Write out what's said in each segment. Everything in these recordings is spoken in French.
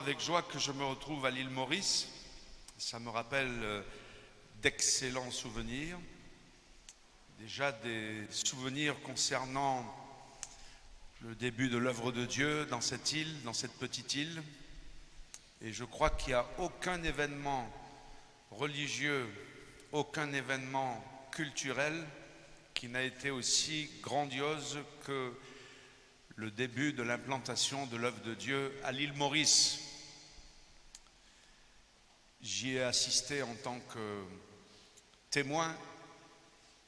Avec joie que je me retrouve à l'île Maurice. Ça me rappelle d'excellents souvenirs. Déjà des souvenirs concernant le début de l'œuvre de Dieu dans cette île, dans cette petite île. Et je crois qu'il n'y a aucun événement religieux, aucun événement culturel qui n'a été aussi grandiose que le début de l'implantation de l'œuvre de Dieu à l'île Maurice. J'y ai assisté en tant que témoin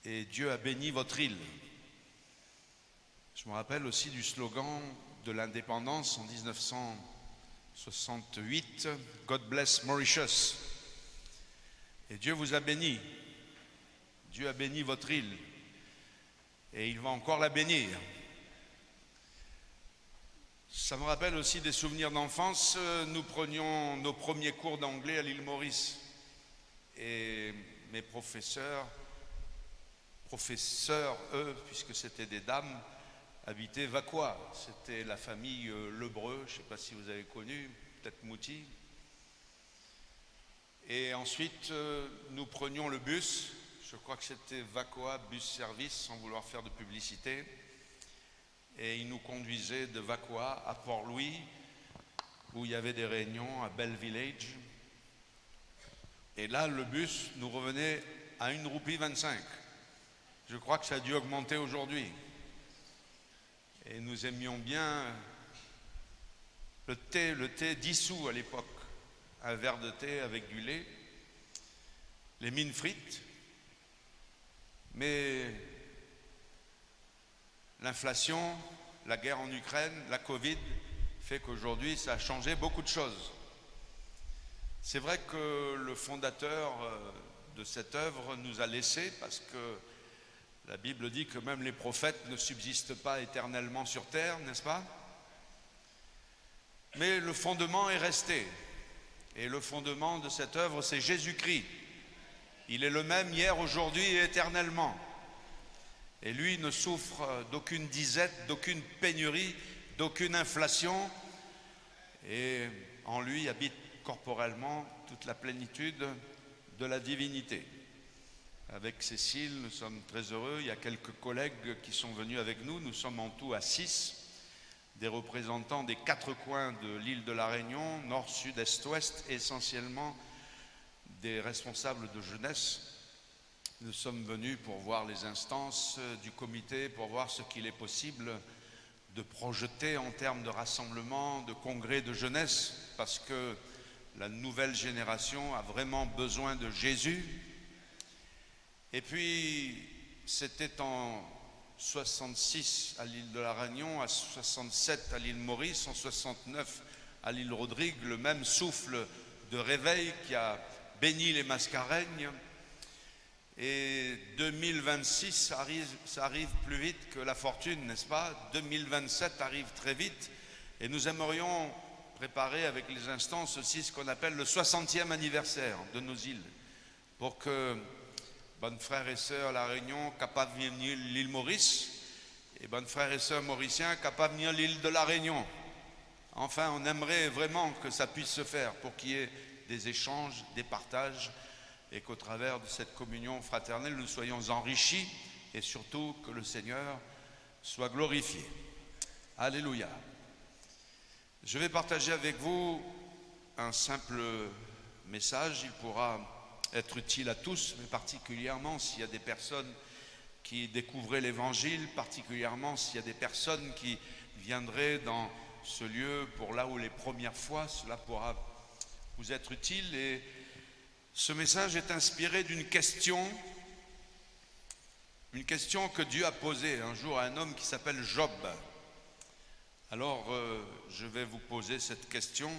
et Dieu a béni votre île. Je me rappelle aussi du slogan de l'indépendance en 1968, God bless Mauritius. Et Dieu vous a béni. Dieu a béni votre île et il va encore la bénir. Ça me rappelle aussi des souvenirs d'enfance. Nous prenions nos premiers cours d'anglais à l'île Maurice. Et mes professeurs, eux, puisque c'était des dames, habitaient Vacois. C'était la famille Lebreu, je ne sais pas si vous avez connu, peut-être Mouti. Et ensuite, nous prenions le bus. Je crois que c'était Vacois Bus Service, sans vouloir faire de publicité. Et il nous conduisait de Vacois à Port-Louis, où il y avait des réunions à Bell Village. Et là, le bus nous revenait à 1,25 roupies. Je crois que ça a dû augmenter aujourd'hui. Et nous aimions bien le thé 10 sous à l'époque. Un verre de thé avec du lait, les mines frites. Mais l'inflation, la guerre en Ukraine, la Covid fait qu'aujourd'hui ça a changé beaucoup de choses. C'est vrai que le fondateur de cette œuvre nous a laissés parce que la Bible dit que même les prophètes ne subsistent pas éternellement sur terre, n'est-ce pas? Mais le fondement est resté. Et le fondement de cette œuvre, c'est Jésus-Christ. Il est le même hier, aujourd'hui et éternellement. Et lui ne souffre d'aucune disette, d'aucune pénurie, d'aucune inflation. Et en lui habite corporellement toute la plénitude de la divinité. Avec Cécile, nous sommes très heureux. Il y a quelques collègues qui sont venus avec nous. Nous sommes en tout à 6, des représentants des 4 coins de l'île de la Réunion, nord, sud, est, ouest, essentiellement des responsables de jeunesse. Nous sommes venus pour voir les instances du comité, pour voir ce qu'il est possible de projeter en termes de rassemblement, de congrès de jeunesse, parce que la nouvelle génération a vraiment besoin de Jésus. Et puis, c'était en 66 à l'île de la Réunion, à 67 à l'île Maurice, en 69 à l'île Rodrigue, le même souffle de réveil qui a béni les Mascareignes. Et 2026, ça arrive plus vite que la fortune, n'est-ce pas? 2027 arrive très vite et nous aimerions préparer avec les instances aussi ce qu'on appelle le 60e anniversaire de nos îles pour que, bonnes frères et sœurs à La Réunion, capables de venir l'île Maurice et bonnes frères et sœurs mauriciens, capables de venir l'île de La Réunion. Enfin, on aimerait vraiment que ça puisse se faire pour qu'il y ait des échanges, des partages et qu'au travers de cette communion fraternelle, nous soyons enrichis et surtout que le Seigneur soit glorifié. Alléluia. Je vais partager avec vous un simple message. Il pourra être utile à tous, mais particulièrement s'il y a des personnes qui découvraient l'Évangile, particulièrement s'il y a des personnes qui viendraient dans ce lieu pour là où les premières fois, cela pourra vous être utile. Et ce message est inspiré d'une question que Dieu a posée un jour à un homme qui s'appelle Job. Alors, je vais vous poser cette question.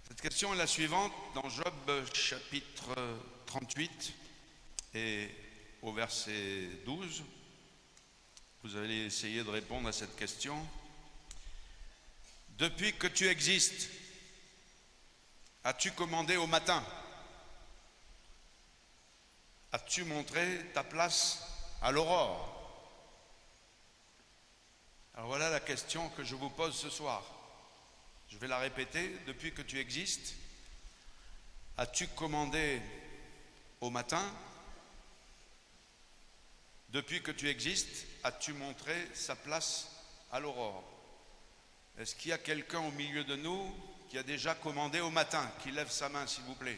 Cette question est la suivante, dans Job chapitre 38 et au verset 12. Vous allez essayer de répondre à cette question. Depuis que tu existes, as-tu commandé au matin? As-tu montré ta place à l'aurore? Alors voilà la question que je vous pose ce soir. Je vais la répéter. Depuis que tu existes, as-tu commandé au matin? Depuis que tu existes, as-tu montré sa place à l'aurore? Est-ce qu'il y a quelqu'un au milieu de nous qui a déjà commandé au matin? Qui lève sa main, s'il vous plaît.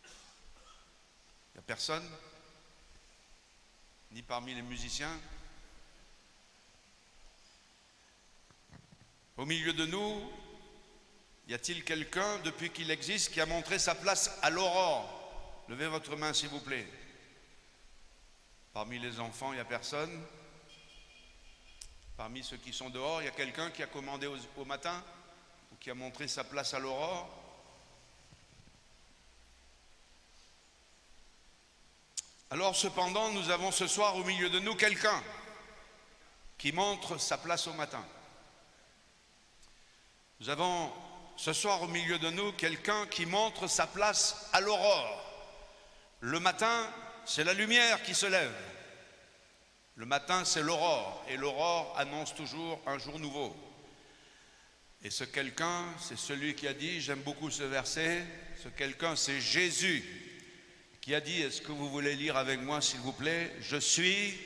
Il n'y a personne? Ni parmi les musiciens? Au milieu de nous, y a-t-il quelqu'un, depuis qu'il existe, qui a montré sa place à l'aurore? Levez votre main, s'il vous plaît. Parmi les enfants, il n'y a personne? Parmi ceux qui sont dehors, il y a quelqu'un qui a commandé au matin ou qui a montré sa place à l'aurore? Alors cependant, nous avons ce soir au milieu de nous quelqu'un qui montre sa place au matin. Nous avons ce soir au milieu de nous quelqu'un qui montre sa place à l'aurore. Le matin, c'est la lumière qui se lève. Le matin, c'est l'aurore, et l'aurore annonce toujours un jour nouveau. Et ce quelqu'un, c'est celui qui a dit, j'aime beaucoup ce verset, ce quelqu'un, c'est Jésus, qui a dit, est-ce que vous voulez lire avec moi, s'il vous plaît? Je suis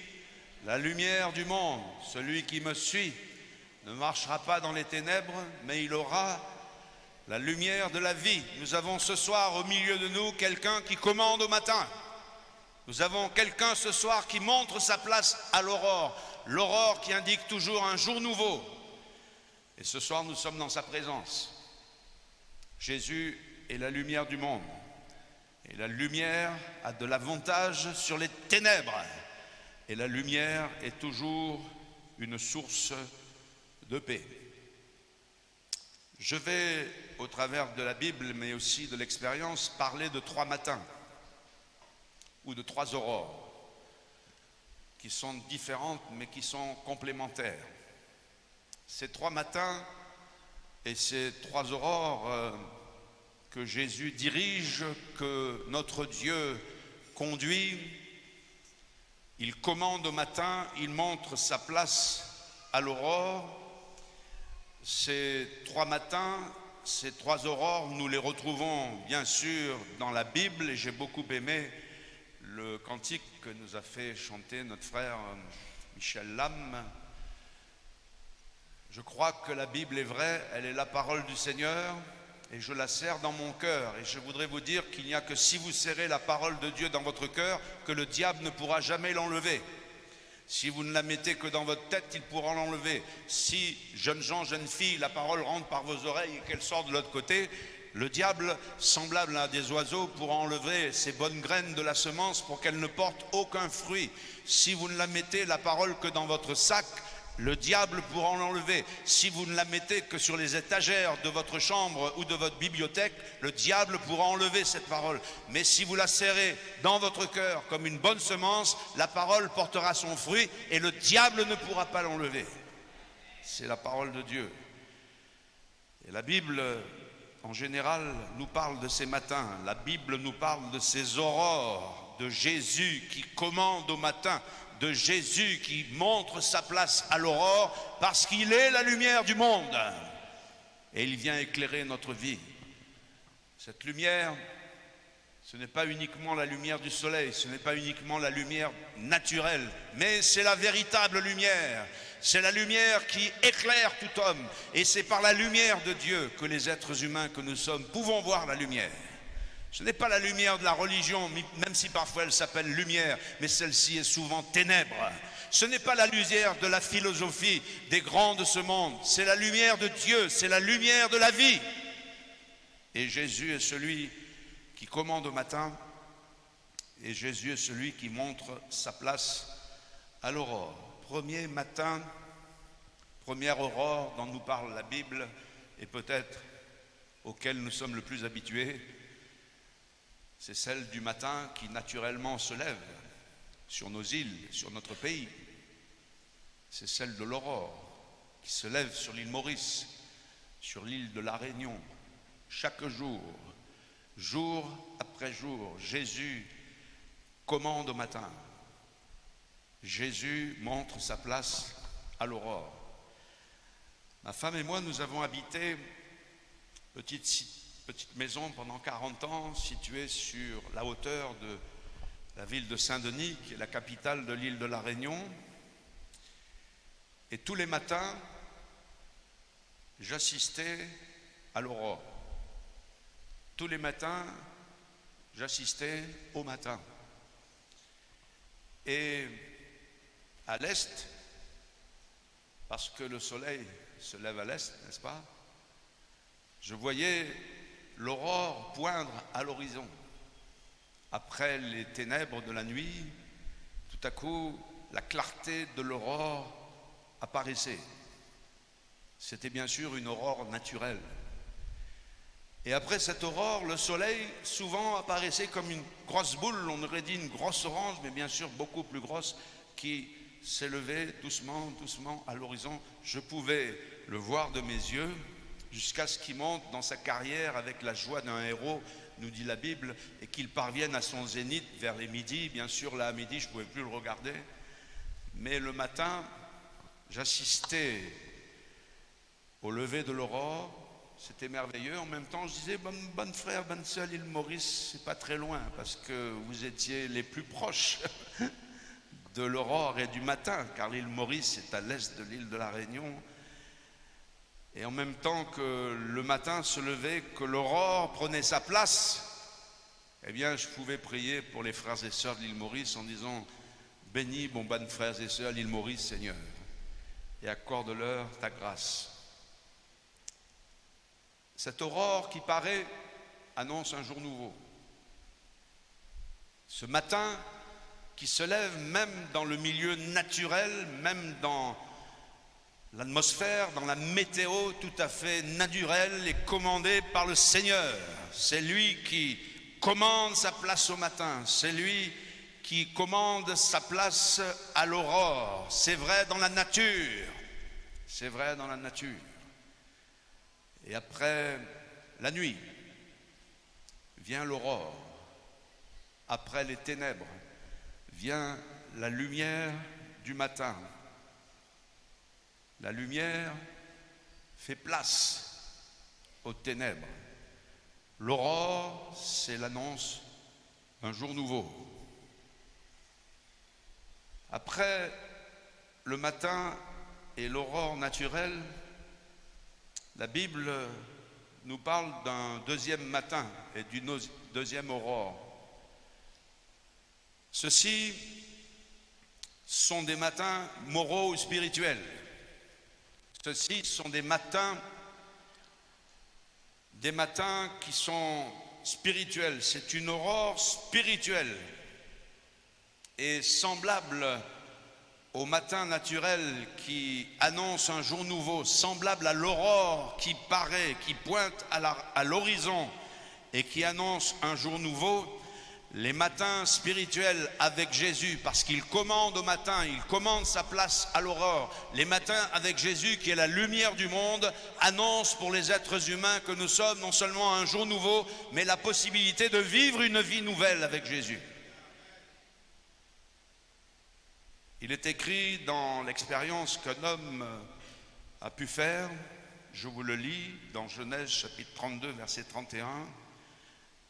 la lumière du monde, celui qui me suit ne marchera pas dans les ténèbres, mais il aura la lumière de la vie. Nous avons ce soir au milieu de nous quelqu'un qui commande au matin. Nous avons quelqu'un ce soir qui montre sa place à l'aurore. L'aurore qui indique toujours un jour nouveau. Et ce soir, nous sommes dans sa présence. Jésus est la lumière du monde. Et la lumière a de l'avantage sur les ténèbres. Et la lumière est toujours une source de paix. Je vais, au travers de la Bible, mais aussi de l'expérience, parler de 3 matins ou de 3 aurores qui sont différentes mais qui sont complémentaires. Ces 3 matins et ces 3 aurores que Jésus dirige, que notre Dieu conduit, il commande au matin, il montre sa place à l'aurore. Ces 3 matins, ces 3 aurores, nous les retrouvons bien sûr dans la Bible, et j'ai beaucoup aimé le cantique que nous a fait chanter notre frère Michel Lam. Je crois que la Bible est vraie, elle est la parole du Seigneur, et je la serre dans mon cœur. Et je voudrais vous dire qu'il n'y a que si vous serrez la parole de Dieu dans votre cœur, que le diable ne pourra jamais l'enlever. Si vous ne la mettez que dans votre tête, il pourra l'enlever. Si, jeunes gens, jeunes filles, la parole rentre par vos oreilles et qu'elle sort de l'autre côté, le diable, semblable à des oiseaux, pourra enlever ces bonnes graines de la semence pour qu'elle ne porte aucun fruit. Si vous ne la mettez, la parole, que dans votre sac, le diable pourra l'enlever. Si vous ne la mettez que sur les étagères de votre chambre ou de votre bibliothèque, le diable pourra enlever cette parole. Mais si vous la serrez dans votre cœur comme une bonne semence, la parole portera son fruit et le diable ne pourra pas l'enlever. C'est la parole de Dieu. Et la Bible, en général, nous parle de ces matins. La Bible nous parle de ces aurores, de Jésus qui commande au matin, de Jésus qui montre sa place à l'aurore parce qu'il est la lumière du monde et il vient éclairer notre vie. Cette lumière, ce n'est pas uniquement la lumière du soleil, ce n'est pas uniquement la lumière naturelle, mais c'est la véritable lumière. C'est la lumière qui éclaire tout homme, et c'est par la lumière de Dieu que les êtres humains que nous sommes pouvons voir la lumière. Ce n'est pas la lumière de la religion, même si parfois elle s'appelle lumière, mais celle-ci est souvent ténèbres. Ce n'est pas la lumière de la philosophie des grands de ce monde, c'est la lumière de Dieu, c'est la lumière de la vie. Et Jésus est celui qui commande au matin, et Jésus est celui qui montre sa place à l'aurore. Premier matin, première aurore dont nous parle la Bible, et peut-être auquel nous sommes le plus habitués, c'est celle du matin qui naturellement se lève sur nos îles, sur notre pays. C'est celle de l'aurore qui se lève sur l'île Maurice, sur l'île de la Réunion. Chaque jour, jour après jour, Jésus commande au matin. Jésus montre sa place à l'aurore. Ma femme et moi, nous avons habité petite maison pendant 40 ans, située sur la hauteur de la ville de Saint-Denis, qui est la capitale de l'île de la Réunion. Et tous les matins, j'assistais à l'aurore. Tous les matins, j'assistais au matin. Et à l'est, parce que le soleil se lève à l'est, n'est-ce pas? Je voyais l'aurore poindre à l'horizon. Après les ténèbres de la nuit, tout à coup, la clarté de l'aurore apparaissait. C'était bien sûr une aurore naturelle. Et après cette aurore, le soleil souvent apparaissait comme une grosse boule, on aurait dit une grosse orange, mais bien sûr beaucoup plus grosse, qui s'élevait doucement, doucement à l'horizon. Je pouvais le voir de mes yeux jusqu'à ce qu'il monte dans sa carrière avec la joie d'un héros, nous dit la Bible, et qu'il parvienne à son zénith vers les midis. Bien sûr, là à midi, je ne pouvais plus le regarder. Mais le matin, j'assistais au lever de l'aurore. C'était merveilleux. En même temps, je disais, bonne frère, bonne sœur, l'île Maurice, c'est pas très loin, parce que vous étiez les plus proches de l'aurore et du matin, car l'île Maurice est à l'est de l'île de la Réunion. Et en même temps que le matin se levait, que l'aurore prenait sa place, eh bien, je pouvais prier pour les frères et sœurs de l'île Maurice en disant, bénis, bon bonnes frères et sœurs, l'île Maurice, Seigneur, et accorde-leur ta grâce. Cette aurore qui paraît annonce un jour nouveau. Ce matin qui se lève même dans le milieu naturel, même dans l'atmosphère, dans la météo tout à fait naturelle et commandée par le Seigneur. C'est lui qui commande sa place au matin, c'est lui qui commande sa place à l'aurore. C'est vrai dans la nature, c'est vrai dans la nature. Et après la nuit, vient l'aurore. Après les ténèbres, vient la lumière du matin. La lumière fait place aux ténèbres. L'aurore, c'est l'annonce d'un jour nouveau. Après le matin et l'aurore naturelle, la Bible nous parle d'un deuxième matin et d'une deuxième aurore. Ceux-ci sont des matins moraux ou spirituels. Ceux-ci sont des matins qui sont spirituels. C'est une aurore spirituelle et semblable au matin naturel qui annonce un jour nouveau, semblable à l'aurore qui paraît, qui pointe à l'horizon et qui annonce un jour nouveau. Les matins spirituels avec Jésus, parce qu'il commande au matin, il commande sa place à l'aurore. Les matins avec Jésus, qui est la lumière du monde, annoncent pour les êtres humains que nous sommes non seulement un jour nouveau, mais la possibilité de vivre une vie nouvelle avec Jésus. Il est écrit dans l'expérience qu'un homme a pu faire, je vous le lis, dans Genèse chapitre 32, verset 31,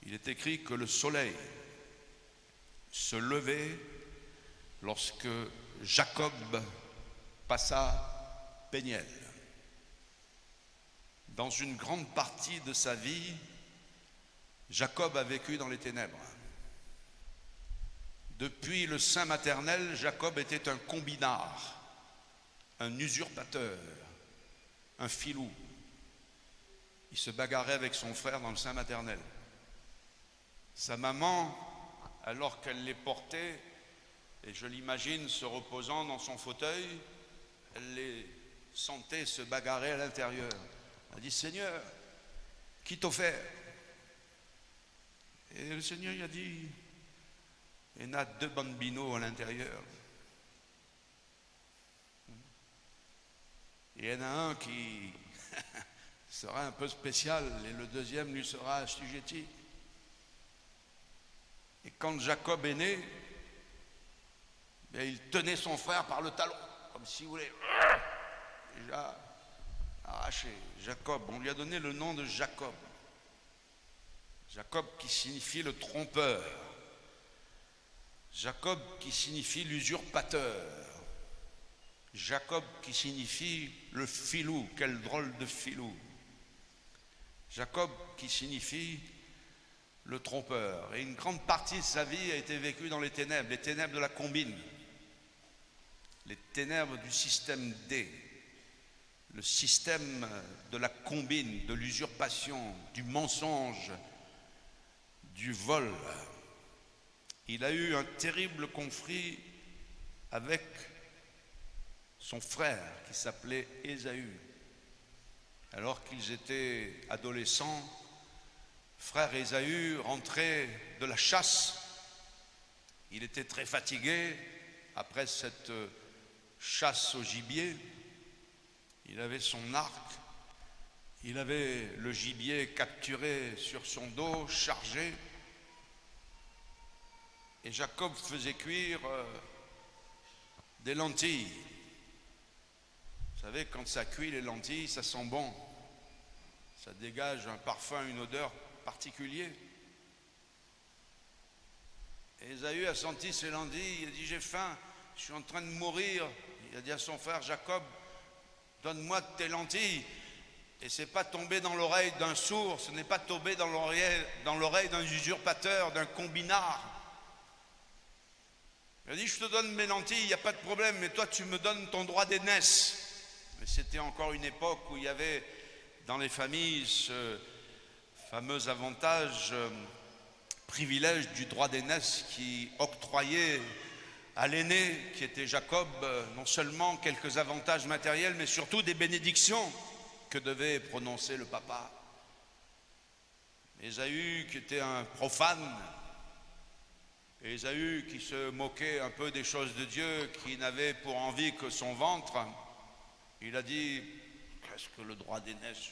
il est écrit que le soleil se levait lorsque Jacob passa Péniel. Dans une grande partie de sa vie, Jacob a vécu dans les ténèbres. Depuis le sein maternel, Jacob était un combinard, un usurpateur, un filou. Il se bagarrait avec son frère dans le sein maternel. Sa maman, alors qu'elle les portait, et je l'imagine se reposant dans son fauteuil, elle les sentait se bagarrer à l'intérieur. Elle a dit, Seigneur, qui t'a offert? Et le Seigneur il a dit, il y en a 2 bambinos à l'intérieur. Il y en a un qui sera un peu spécial et le deuxième lui sera assujetti. Et quand Jacob est né, il tenait son frère par le talon, comme si vous voulez. déjà arraché. Jacob, on lui a donné le nom de Jacob. Jacob qui signifie le trompeur. Jacob qui signifie l'usurpateur. Jacob qui signifie le filou, quel drôle de filou. Jacob qui signifie le trompeur. Et une grande partie de sa vie a été vécue dans les ténèbres de la combine, les ténèbres du système D, le système de la combine, de l'usurpation, du mensonge, du vol. Il a eu un terrible conflit avec son frère qui s'appelait Ésaü. Alors qu'ils étaient adolescents, frère Ésaü rentrait de la chasse. Il était très fatigué après cette chasse au gibier. Il avait son arc, il avait le gibier capturé sur son dos, chargé. Et Jacob faisait cuire des lentilles. Vous savez, quand ça cuit les lentilles, ça sent bon. Ça dégage un parfum, une odeur particulière. Et Ésaü a senti ces lentilles, il a dit, j'ai faim, je suis en train de mourir. Il a dit à son frère Jacob, donne-moi tes lentilles. Et ce n'est pas tombé dans l'oreille d'un sourd, ce n'est pas tombé dans l'oreille d'un usurpateur, d'un combinard. Il a dit, je te donne mes lentilles, il n'y a pas de problème, mais toi tu me donnes ton droit d'aînesse. Mais c'était encore une époque où il y avait dans les familles ce fameux avantage, privilège du droit d'aînesse qui octroyait à l'aîné, qui était Jacob, non seulement quelques avantages matériels, mais surtout des bénédictions que devait prononcer le papa. Ésaü qui était un profane, Ésaü qui se moquait un peu des choses de Dieu, qui n'avait pour envie que son ventre, il a dit, qu'est-ce que le droit d'aînesse?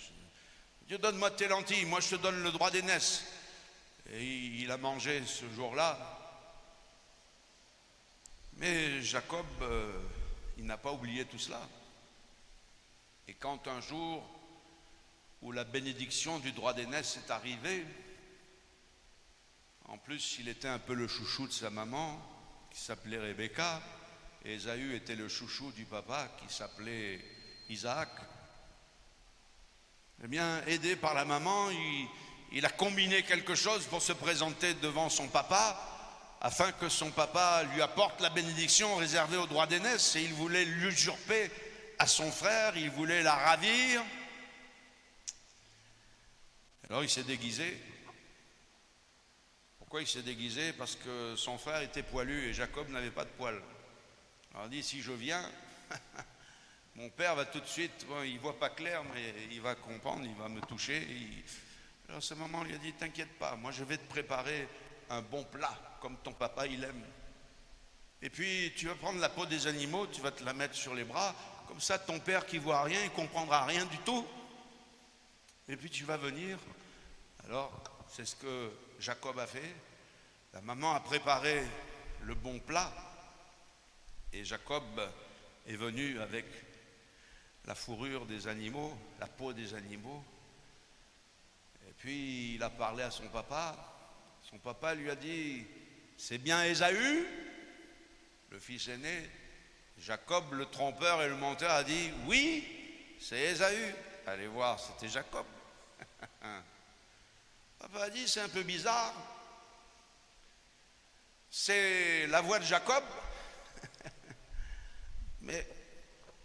Dieu, donne-moi tes lentilles, moi je te donne le droit d'aînesse. Et il a mangé ce jour-là. Mais Jacob, il n'a pas oublié tout cela. Et quand un jour où la bénédiction du droit d'aînesse est arrivée, en plus il était un peu le chouchou de sa maman, qui s'appelait Rebecca, et Ésaü était le chouchou du papa, qui s'appelait Isaac. Eh bien, aidé par la maman, il a combiné quelque chose pour se présenter devant son papa, afin que son papa lui apporte la bénédiction réservée au droit d'aînesse, et il voulait l'usurper à son frère, il voulait la ravir. Alors il s'est déguisé. Pourquoi il s'est déguisé? Parce que son frère était poilu et Jacob n'avait pas de poils. Alors il dit, si je viens, mon père va tout de suite, bon, il ne voit pas clair, mais il va comprendre, il va me toucher. Alors à ce moment, il a dit, t'inquiète pas, moi je vais te préparer un bon plat, comme ton papa il aime. Et puis tu vas prendre la peau des animaux, tu vas te la mettre sur les bras, comme ça ton père qui voit rien, il ne comprendra rien du tout. Et puis tu vas venir. Alors c'est ce que Jacob a fait. La maman a préparé le bon plat et Jacob est venu avec la fourrure des animaux, la peau des animaux. Et puis il a parlé à son papa. Son papa lui a dit, c'est bien Ésaü, le fils aîné. Jacob, le trompeur et le menteur, a dit, oui, c'est Ésaü. Allez voir, c'était Jacob. Papa a dit, c'est un peu bizarre. C'est la voix de Jacob. Mais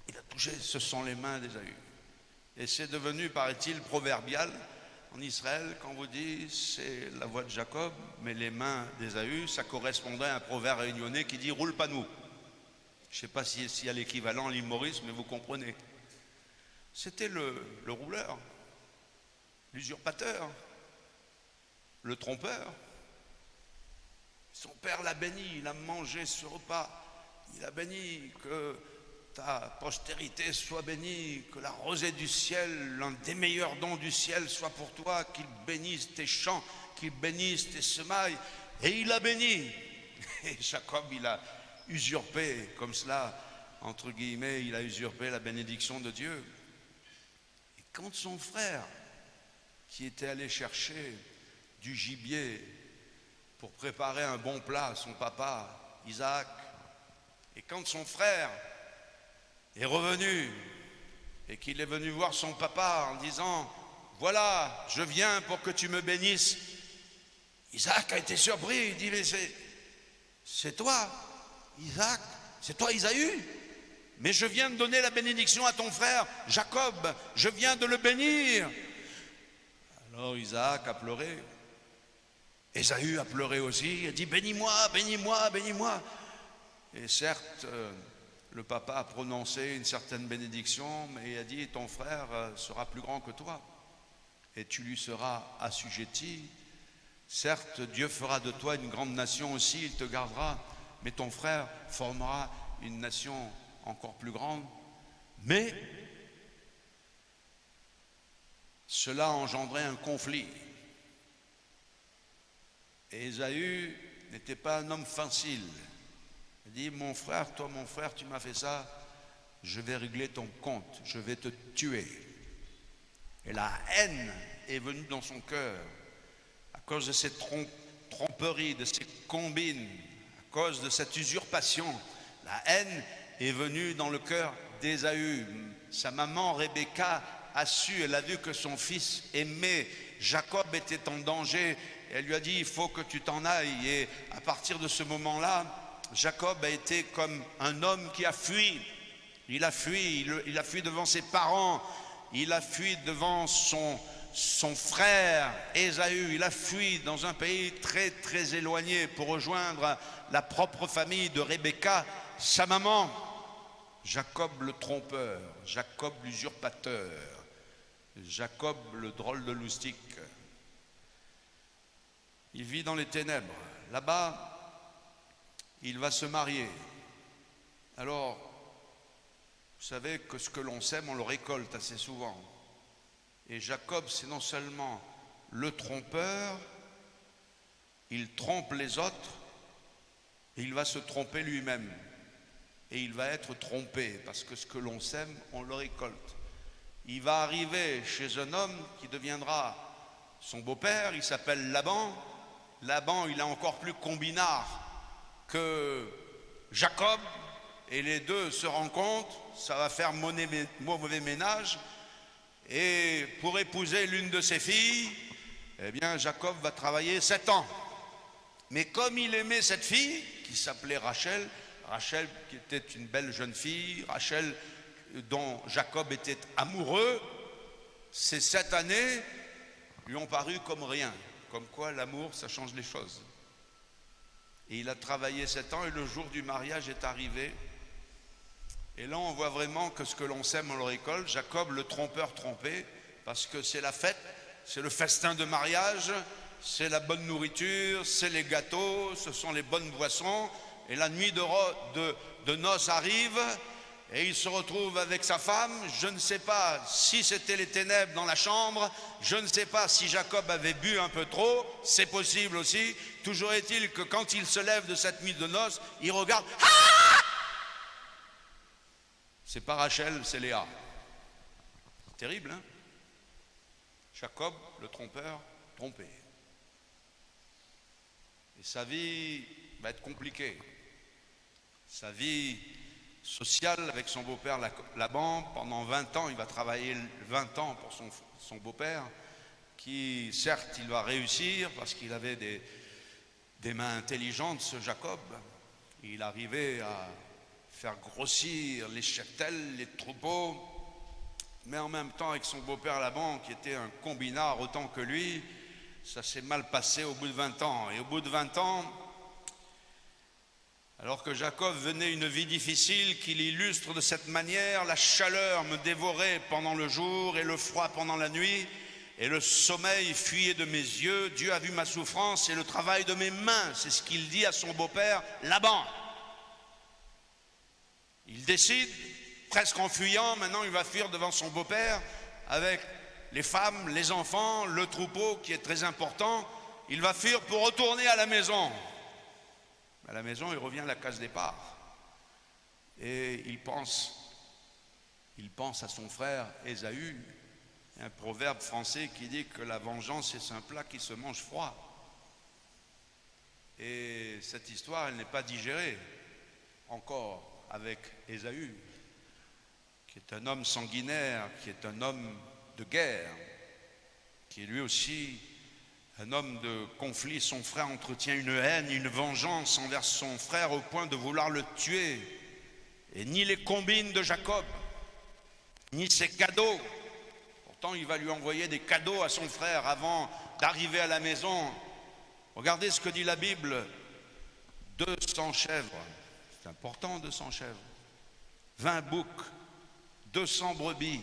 il a touché, ce sont les mains d'Ésaü. Et c'est devenu, paraît-il, proverbial en Israël, quand vous dites c'est la voix de Jacob, mais les mains d'Ésaü, ça correspondait à un proverbe réunionnais qui dit roule pas nous. Je ne sais pas s'il y a l'équivalent en l'île Maurice, mais vous comprenez. C'était le rouleur, l'usurpateur, le trompeur. Son père l'a béni, il a mangé ce repas, il a béni que ta postérité soit bénie, que la rosée du ciel, l'un des meilleurs dons du ciel soit pour toi, qu'il bénisse tes champs, qu'il bénisse tes semailles. Et il a béni. Et Jacob, il a usurpé comme cela entre guillemets, il a usurpé la bénédiction de Dieu. Et quand son frère, qui était allé chercher du gibier pour préparer un bon plat à son papa, Isaac, et quand son frère est revenu et qu'il est venu voir son papa en disant « Voilà, je viens pour que tu me bénisses », Isaac a été surpris, il dit « Mais c'est toi, Isaac, c'est toi Isaü, mais je viens de donner la bénédiction à ton frère Jacob, je viens de le bénir. » Alors Isaac a pleuré, Ésaü a pleuré aussi, il a dit « Bénis-moi, bénis-moi, bénis-moi ». Et certes, le papa a prononcé une certaine bénédiction, mais il a dit « Ton frère sera plus grand que toi et tu lui seras assujetti. Certes, Dieu fera de toi une grande nation aussi, il te gardera, mais ton frère formera une nation encore plus grande. » Mais cela engendrait un conflit. Et Ésaü n'était pas un homme facile. Il dit « Mon frère, toi mon frère, tu m'as fait ça, je vais régler ton compte, je vais te tuer. » Et la haine est venue dans son cœur à cause de ces tromperies, de ces combines, à cause de cette usurpation. La haine est venue dans le cœur d'Ésaü. Sa maman Rebecca a su, elle a vu que son fils aimé Jacob était en danger. Elle lui a dit « Il faut que tu t'en ailles. » Et à partir de ce moment-là, Jacob a été comme un homme qui a fui. Il a fui devant ses parents, il a fui devant son frère Ésaü, il a fui dans un pays très très éloigné pour rejoindre la propre famille de Rebecca, sa maman. Jacob le trompeur, Jacob l'usurpateur, Jacob le drôle de loustic. Il vit dans les ténèbres. Là-bas, il va se marier. Alors, vous savez que ce que l'on sème, on le récolte assez souvent. Et Jacob, c'est non seulement le trompeur, il trompe les autres, et il va se tromper lui-même. Et il va être trompé, parce que ce que l'on sème, on le récolte. Il va arriver chez un homme qui deviendra son beau-père, il s'appelle Laban. Laban, il est encore plus combinard que Jacob, et les deux se rencontrent, ça va faire mauvais ménage, et pour épouser l'une de ses filles, eh bien Jacob va travailler 7 ans. Mais comme il aimait cette fille, qui s'appelait Rachel, Rachel qui était une belle jeune fille, Rachel dont Jacob était amoureux, ces 7 années lui ont paru comme rien, comme quoi l'amour ça change les choses. Et il a travaillé 7 ans et le jour du mariage est arrivé. Et là on voit vraiment que ce que l'on sème on le récolte. Jacob le trompeur trompé, parce que c'est la fête, c'est le festin de mariage, c'est la bonne nourriture, c'est les gâteaux, ce sont les bonnes boissons. Et la nuit de noces arrive et il se retrouve avec sa femme. Je ne sais pas si c'était les ténèbres dans la chambre, je ne sais pas si Jacob avait bu un peu trop, c'est possible aussi. Toujours est-il que quand il se lève de cette nuit de noces, il regarde, ah, c'est pas Rachel, c'est Léa. Terrible, hein? Jacob, le trompeur, trompé. Et sa vie va être compliquée. Sa vie sociale avec son beau-père Laban, pendant 20 ans, il va travailler 20 ans pour son beau-père, qui certes il va réussir parce qu'il avait des mains intelligentes, ce Jacob. Il arrivait à faire grossir les cheptels, les troupeaux, mais en même temps avec son beau-père Laban, qui était un combinard autant que lui, ça s'est mal passé au bout de 20 ans. Et au bout de 20 ans, alors que Jacob venait une vie difficile, qu'il illustre de cette manière, la chaleur me dévorait pendant le jour et le froid pendant la nuit, et le sommeil fuyait de mes yeux. Dieu a vu ma souffrance et le travail de mes mains, c'est ce qu'il dit à son beau-père Laban. Il décide, presque en fuyant, maintenant il va fuir devant son beau-père avec les femmes, les enfants, le troupeau qui est très important. Il va fuir pour retourner à la maison. À la maison, il revient à la case départ. et il pense à son frère Ésaü. Il y a un proverbe français qui dit que la vengeance c'est un plat qui se mange froid. Et cette histoire, elle n'est pas digérée encore avec Ésaü, qui est un homme sanguinaire, qui est un homme de guerre, qui est lui aussi un homme de conflit. Son frère entretient une haine, une vengeance envers son frère au point de vouloir le tuer. Et ni les combines de Jacob, ni ses cadeaux, pourtant il va lui envoyer des cadeaux à son frère avant d'arriver à la maison. Regardez ce que dit la Bible, 200 chèvres, c'est important 200 chèvres, 20 boucs, 200 brebis,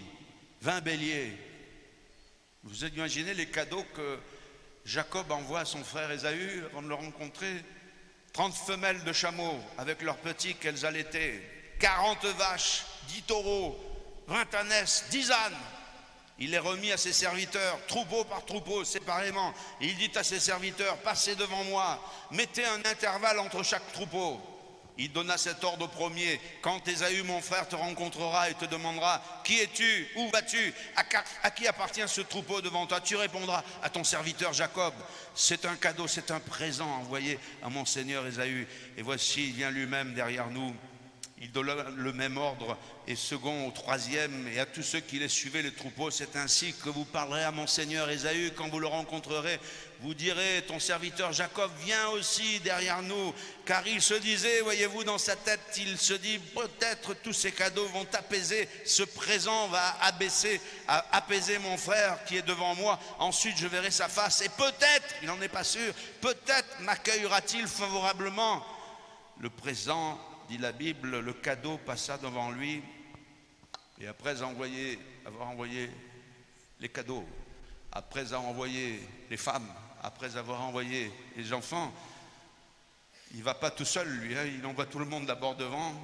20 béliers. Vous imaginez les cadeaux que Jacob envoie à son frère Ésaü avant de le rencontrer? 30 femelles de chameaux avec leurs petits qu'elles allaitaient, 40 vaches, 10 taureaux, 20 ânesses, 10 ânes. Il les remit à ses serviteurs, troupeau par troupeau, séparément. Et il dit à ses serviteurs, passez devant moi, mettez un intervalle entre chaque troupeau. Il donna cet ordre au premier, quand Ésaü, mon frère, te rencontrera et te demandera, qui es-tu, où vas-tu, à qui appartient ce troupeau devant toi? Tu répondras, à ton serviteur Jacob. C'est un cadeau, c'est un présent envoyé à mon seigneur Ésaü. Et voici, il vient lui-même derrière nous. Il donne le même ordre, et second au troisième, et à tous ceux qui les suivaient, les troupeaux. C'est ainsi que vous parlerez à mon seigneur Ésaü quand vous le rencontrerez. Vous direz, ton serviteur Jacob vient aussi derrière nous, car il se disait, voyez-vous, dans sa tête, il se dit, peut-être tous ces cadeaux vont apaiser, ce présent va apaiser mon frère qui est devant moi. Ensuite, je verrai sa face, et peut-être, il n'en est pas sûr, peut-être m'accueillera-t-il favorablement. Le présent, dit la Bible, le cadeau passa devant lui, et après avoir envoyé les cadeaux, après avoir envoyé les femmes, après avoir envoyé les enfants, il ne va pas tout seul lui, hein, il envoie tout le monde d'abord devant,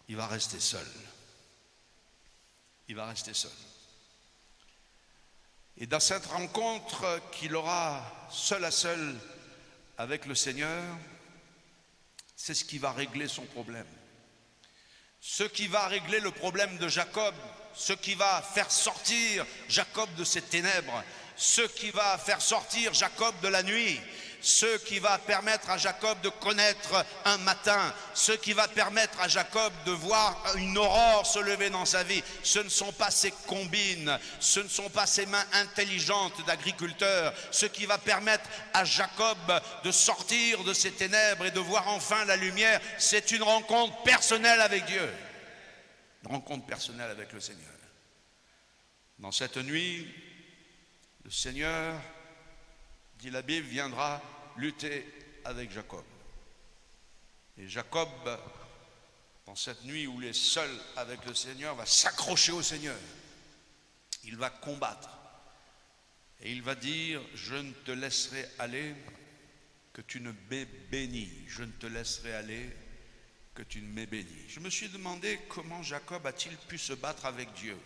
il va rester seul. Il va rester seul. Et dans cette rencontre qu'il aura seul à seul avec le Seigneur, c'est ce qui va régler son problème. Ce qui va régler le problème de Jacob, ce qui va faire sortir Jacob de ses ténèbres, ce qui va faire sortir Jacob de la nuit, ce qui va permettre à Jacob de connaître un matin, ce qui va permettre à Jacob de voir une aurore se lever dans sa vie. Ce ne sont pas ses combines, ce ne sont pas ses mains intelligentes d'agriculteur. Ce qui va permettre à Jacob de sortir de ses ténèbres et de voir enfin la lumière, c'est une rencontre personnelle avec Dieu, une rencontre personnelle avec le Seigneur. Dans cette nuit, le Seigneur, dit la Bible, viendra lutter avec Jacob. Et Jacob, dans cette nuit où il est seul avec le Seigneur, va s'accrocher au Seigneur. Il va combattre. Et il va dire, je ne te laisserai aller que tu ne m'aies béni. Je ne te laisserai aller que tu ne m'aies béni. Je me suis demandé comment Jacob a-t-il pu se battre avec Dieu.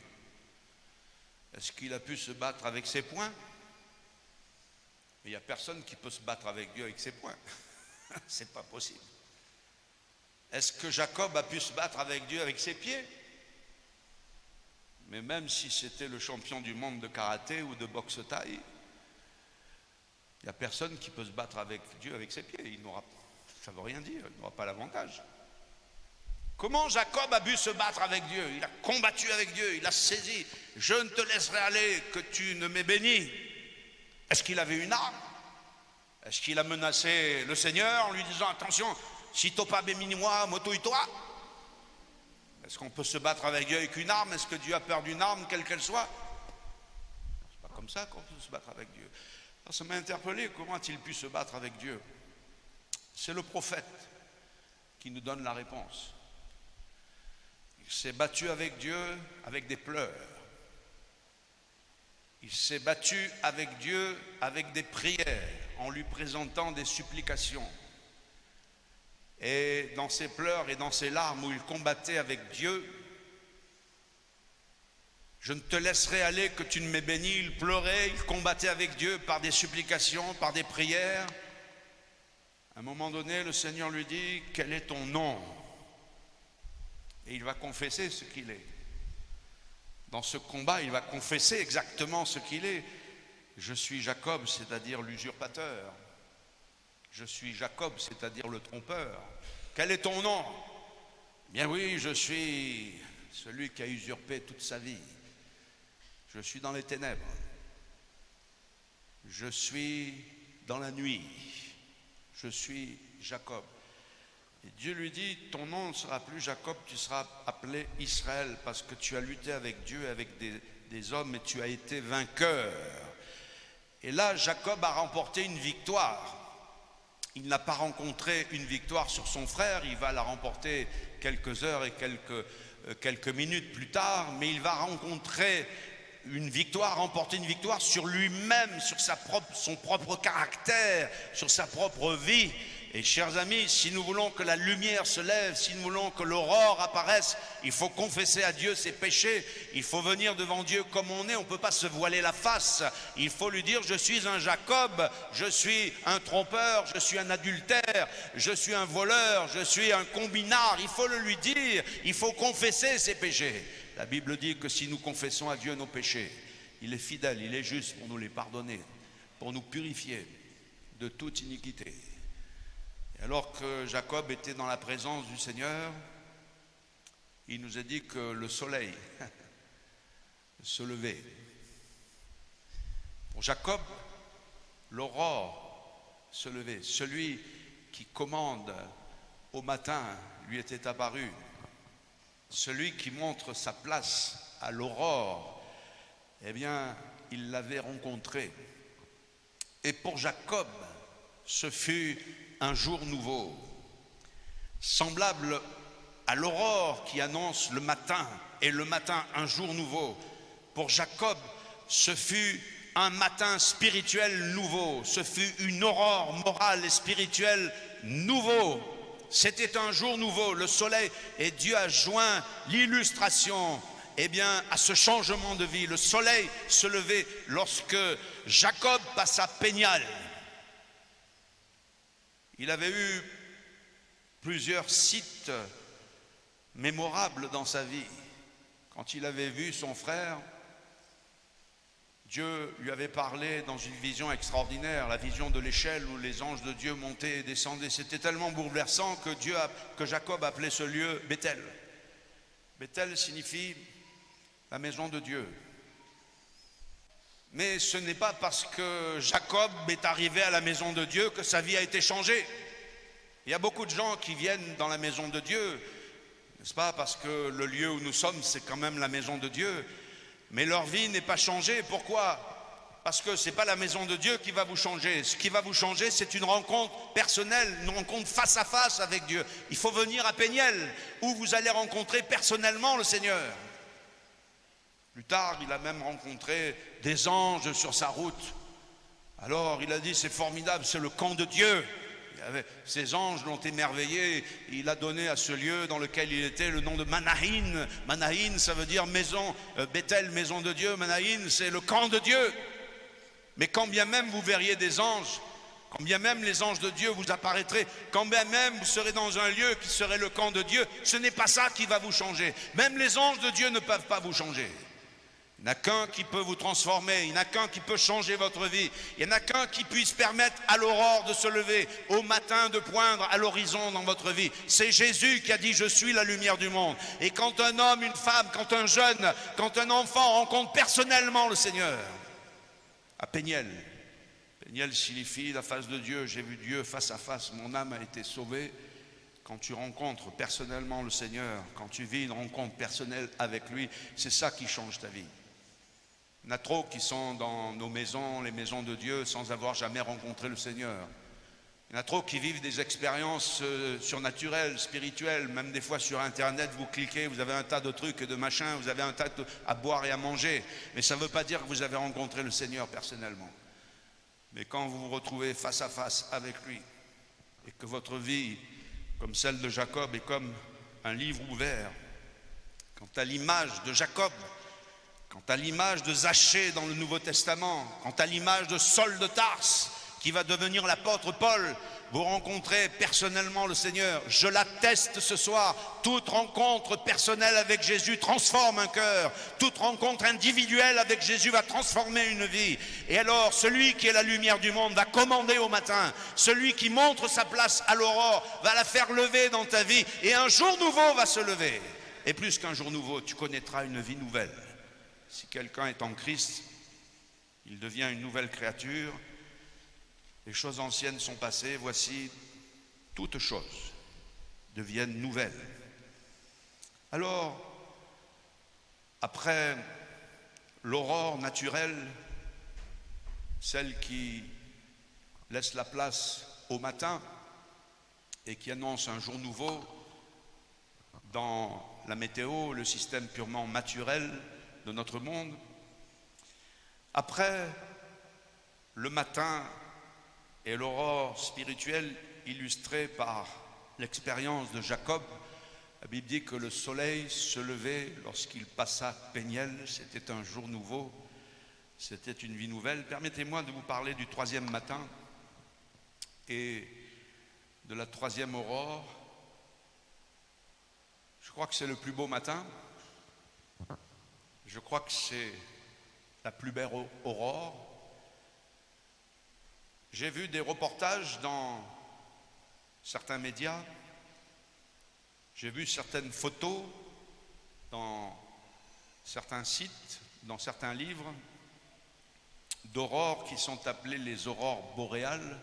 Est-ce qu'il a pu se battre avec ses poings? Mais il n'y a personne qui peut se battre avec Dieu avec ses poings. C'est pas possible. Est-ce que Jacob a pu se battre avec Dieu avec ses pieds? Mais même si c'était le champion du monde de karaté ou de boxe thaï, il n'y a personne qui peut se battre avec Dieu avec ses pieds. Ça ne veut rien dire, il n'aura pas l'avantage. Comment Jacob a pu se battre avec Dieu? Il a combattu avec Dieu, il a saisi. Je ne te laisserai aller que tu ne m'aies béni. Est-ce qu'il avait une arme? Est-ce qu'il a menacé le Seigneur en lui disant, attention, si tu n'as pas béni moi, moto-toi? Est-ce qu'on peut se battre avec Dieu avec une arme? Est-ce que Dieu a peur d'une arme, quelle qu'elle soit? C'est pas comme ça qu'on peut se battre avec Dieu. Alors, ça m'a interpellé, comment a-t-il pu se battre avec Dieu? C'est le prophète qui nous donne la réponse. Il s'est battu avec Dieu avec des pleurs. Il s'est battu avec Dieu avec des prières, en lui présentant des supplications. Et dans ses pleurs et dans ses larmes où il combattait avec Dieu, je ne te laisserai aller que tu ne m'aies béni. Il pleurait, il combattait avec Dieu par des supplications, par des prières. À un moment donné, le Seigneur lui dit, quel est ton nom? et il va confesser ce qu'il est. Dans ce combat, il va confesser exactement ce qu'il est. Je suis Jacob, c'est-à-dire l'usurpateur. Je suis Jacob, c'est-à-dire le trompeur. Quel est ton nom? Bien oui, je suis celui qui a usurpé toute sa vie. Je suis dans les ténèbres. Je suis dans la nuit. Je suis Jacob. Et Dieu lui dit, ton nom ne sera plus Jacob, tu seras appelé Israël, parce que tu as lutté avec Dieu, avec des hommes, et tu as été vainqueur. Et là, Jacob a remporté une victoire. Il n'a pas rencontré une victoire sur son frère, il va la remporter quelques heures et quelques minutes plus tard, mais il va rencontrer une victoire, remporter une victoire sur lui-même, sur son propre caractère, sur sa propre vie. Et chers amis, si nous voulons que la lumière se lève, si nous voulons que l'aurore apparaisse, il faut confesser à Dieu ses péchés, il faut venir devant Dieu comme on est, on ne peut pas se voiler la face, il faut lui dire je suis un Jacob, je suis un trompeur, je suis un adultère, je suis un voleur, je suis un combinard, il faut le lui dire, il faut confesser ses péchés. La Bible dit que si nous confessons à Dieu nos péchés, il est fidèle, il est juste pour nous les pardonner, pour nous purifier de toute iniquité. Et alors que Jacob était dans la présence du Seigneur, il nous a dit que le soleil se levait. Pour Jacob, l'aurore se levait. Celui qui commande au matin lui était apparu. Celui qui montre sa place à l'aurore, eh bien, il l'avait rencontré. Et pour Jacob, ce fut un jour nouveau, semblable à l'aurore qui annonce le matin, et le matin un jour nouveau. Pour Jacob, ce fut un matin spirituel nouveau, ce fut une aurore morale et spirituelle nouveau. C'était un jour nouveau, le soleil, et Dieu a joint l'illustration à ce changement de vie. Le soleil se levait lorsque Jacob passa Péniel. Il avait eu plusieurs sites mémorables dans sa vie. Quand il avait vu son frère, Dieu lui avait parlé dans une vision extraordinaire, la vision de l'échelle où les anges de Dieu montaient et descendaient. C'était tellement bouleversant que Jacob appelait ce lieu Bethel. Bethel signifie la maison de Dieu. Mais ce n'est pas parce que Jacob est arrivé à la maison de Dieu que sa vie a été changée. Il y a beaucoup de gens qui viennent dans la maison de Dieu, n'est-ce pas, parce que le lieu où nous sommes, c'est quand même la maison de Dieu. Mais leur vie n'est pas changée. Pourquoi? Parce que ce n'est pas la maison de Dieu qui va vous changer. Ce qui va vous changer, c'est une rencontre personnelle, une rencontre face à face avec Dieu. Il faut venir à Péniel, où vous allez rencontrer personnellement le Seigneur. Plus tard, il a même rencontré des anges sur sa route. Alors, il a dit, c'est formidable, c'est le camp de Dieu. Ces anges l'ont émerveillé. Il a donné à ce lieu dans lequel il était le nom de Manahin. Manahin, ça veut dire maison, Bethel, maison de Dieu. Manahin, c'est le camp de Dieu. Mais quand bien même vous verriez des anges, quand bien même les anges de Dieu vous apparaîtraient, quand bien même vous serez dans un lieu qui serait le camp de Dieu, ce n'est pas ça qui va vous changer. Même les anges de Dieu ne peuvent pas vous changer. Il n'y en a qu'un qui peut vous transformer, il n'y en a qu'un qui peut changer votre vie, il n'y en a qu'un qui puisse permettre à l'aurore de se lever, au matin de poindre à l'horizon dans votre vie. C'est Jésus qui a dit « Je suis la lumière du monde ». Et quand un homme, une femme, quand un jeune, quand un enfant rencontre personnellement le Seigneur, à Péniel, Péniel signifie la face de Dieu, j'ai vu Dieu face à face, mon âme a été sauvée. Quand tu rencontres personnellement le Seigneur, quand tu vis une rencontre personnelle avec lui, c'est ça qui change ta vie. Il y en a trop qui sont dans nos maisons, les maisons de Dieu, sans avoir jamais rencontré le Seigneur. Il y en a trop qui vivent des expériences surnaturelles, spirituelles, même des fois sur Internet, vous cliquez, vous avez un tas de trucs et de machins, vous avez un tas à boire et à manger. Mais ça ne veut pas dire que vous avez rencontré le Seigneur personnellement. Mais quand vous vous retrouvez face à face avec lui, et que votre vie, comme celle de Jacob, est comme un livre ouvert, quant à l'image de Jacob, quant à l'image de Zachée dans le Nouveau Testament, quant à l'image de Saul de Tarse, qui va devenir l'apôtre Paul. Vous rencontrez personnellement le Seigneur. Je l'atteste ce soir. Toute rencontre personnelle avec Jésus transforme un cœur. Toute rencontre individuelle avec Jésus va transformer une vie. Et alors, celui qui est la lumière du monde va commander au matin. Celui qui montre sa place à l'aurore va la faire lever dans ta vie. Et un jour nouveau va se lever. Et plus qu'un jour nouveau, tu connaîtras une vie nouvelle. Si quelqu'un est en Christ, il devient une nouvelle créature. Les choses anciennes sont passées, voici, toutes choses deviennent nouvelles. Alors, après l'aurore naturelle, celle qui laisse la place au matin et qui annonce un jour nouveau, dans la météo, le système purement naturel de notre monde, après le matin et l'aurore spirituelle illustrée par l'expérience de Jacob, la Bible dit que le soleil se levait lorsqu'il passa Péniel, c'était un jour nouveau, c'était une vie nouvelle. Permettez-moi de vous parler du troisième matin et de la troisième aurore. Je crois que c'est le plus beau matin, je crois que c'est la plus belle aurore. J'ai vu des reportages dans certains médias, j'ai vu certaines photos dans certains sites, dans certains livres, d'aurores qui sont appelées les aurores boréales.